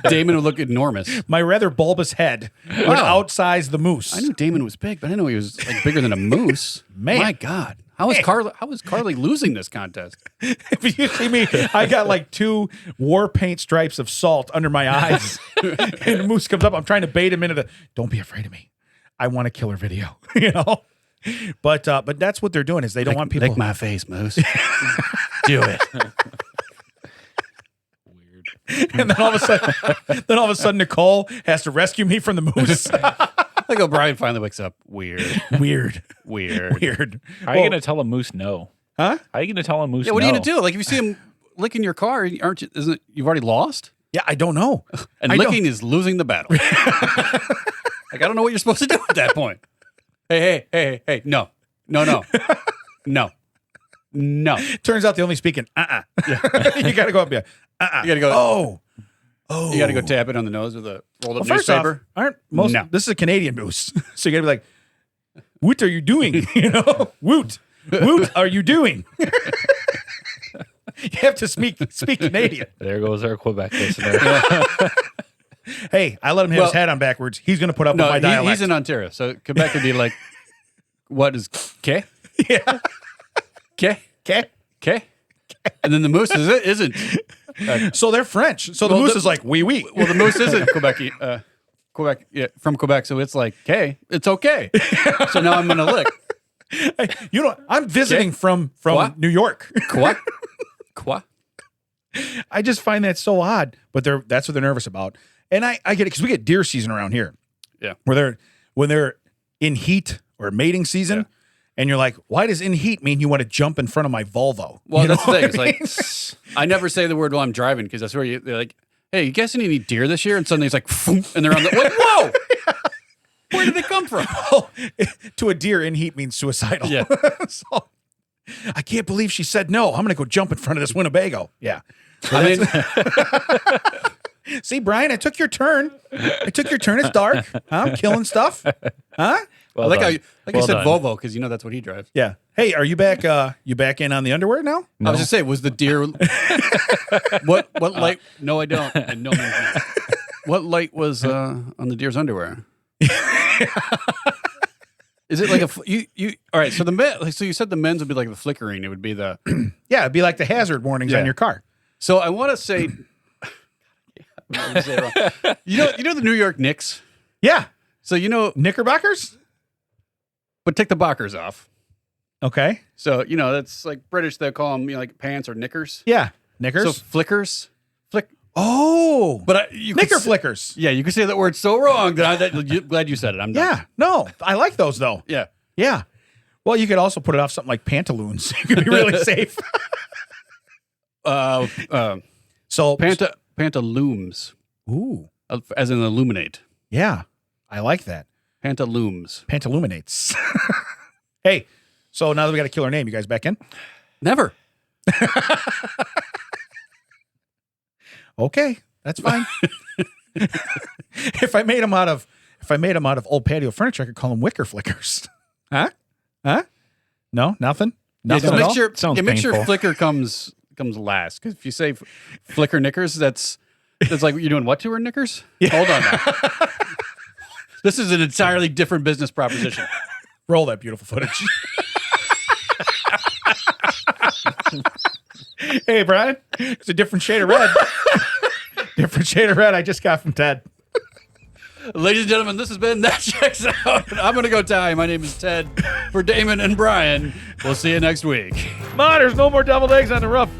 Damon would look enormous. My rather bulbous head would outsize the moose. I knew Damon was big, but I didn't know he was like bigger than a moose. Man. My God. How is Carly losing this contest? If you see me, I got like 2 war paint stripes of salt under my eyes. And the moose comes up. I'm trying to bait him into don't be afraid of me. I want a killer video, you know? But that's what they're doing is they don't want people. Lick my face, moose. Do it. Weird. And then all of a sudden, Nicole has to rescue me from the moose. Like O'Brien finally wakes up. Weird. Weird. How are you going to tell a moose no? Huh? How are you going to tell a moose no? Yeah, what are you going to do? Like if you see him licking your car, you've already lost? Yeah, I don't know. And licking is losing the battle. Like I don't know what you're supposed to do at that point. Hey, no. Turns out they only speak in You got to go up here. You got to go. Oh. You got to go tap it on the nose with a rolled up First off, newspaper. This is a Canadian moose. So you got to be like, what are you doing? You know, woot are you doing? You have to speak Canadian. There goes our Quebec listener. Hey, I let him hit his head on backwards. He's going to put up with my dialect. He's in Ontario, so Quebec would be like, what is K? Yeah. K? Okay. And then the moose isn't. So they're French. So the moose is like, oui. Well, the moose isn't Quebec, from Quebec, so it's like, K, it's okay. So now I'm going to lick. Hey, you know, I'm visiting from Quoi? New York. Quoi? I just find that so odd, but that's what they're nervous about. And I get it because we get deer season around here. Yeah. When they're in heat or mating season, and you're like, why does in heat mean you want to jump in front of my Volvo? Well, you that's the know thing. It's like, I never say the word while I'm driving because that's where they're like, hey, you guys any deer this year? And suddenly it's like, and they're on the, like, whoa! Where did they come from? Well, to a deer, in heat means suicidal. Yeah. So, I can't believe she said no. I'm going to go jump in front of this Winnebago. Yeah. I mean, see, Brian, I took your turn. It's dark. I'm killing stuff. Huh? Well like done. I said Volvo because you know that's what he drives. Yeah. Hey, are you back? You back in on the underwear now? I was just saying, was the deer what light? No, I don't. And no means no. What light was on the deer's underwear? Is it like you? All right. So so you said the men's would be like the flickering. It would be the Yeah, it'd be like the hazard warnings on your car. So I want to say, you know the New York Knicks. Yeah. So Knickerbockers? but take the bockers off. Okay. So that's like British. They call them like pants or knickers. Yeah. Knickers. So flickers, flick. Oh, But you knicker flickers. Yeah, you can say that word so wrong that glad you said it. I'm done. Yeah. No, I like those though. Yeah. Yeah. Well, you could also put it off something like pantaloons. You could be really safe. So Pantalooms. Ooh. As in illuminate. Yeah. I like that. Pantalooms. Pantaluminates. Hey, so now that we got a killer name, you guys back in? Never. Okay, that's fine. If I made them out of old patio furniture, I could call them wicker flickers. Huh? No, nothing. Nothing at all? Make sure flicker comes last. Because if you say flicker knickers, that's like you're doing what to her knickers? Yeah. Hold on now. This is an entirely different business proposition. Roll that beautiful footage. Hey, Brian, it's a different shade of red. Different shade of red I just got from Ted. Ladies and gentlemen, this has been That Checks Out. I'm going to go tie. My name is Ted. For Damon and Brian, we'll see you next week. Ma, there's no more deviled eggs on the roof.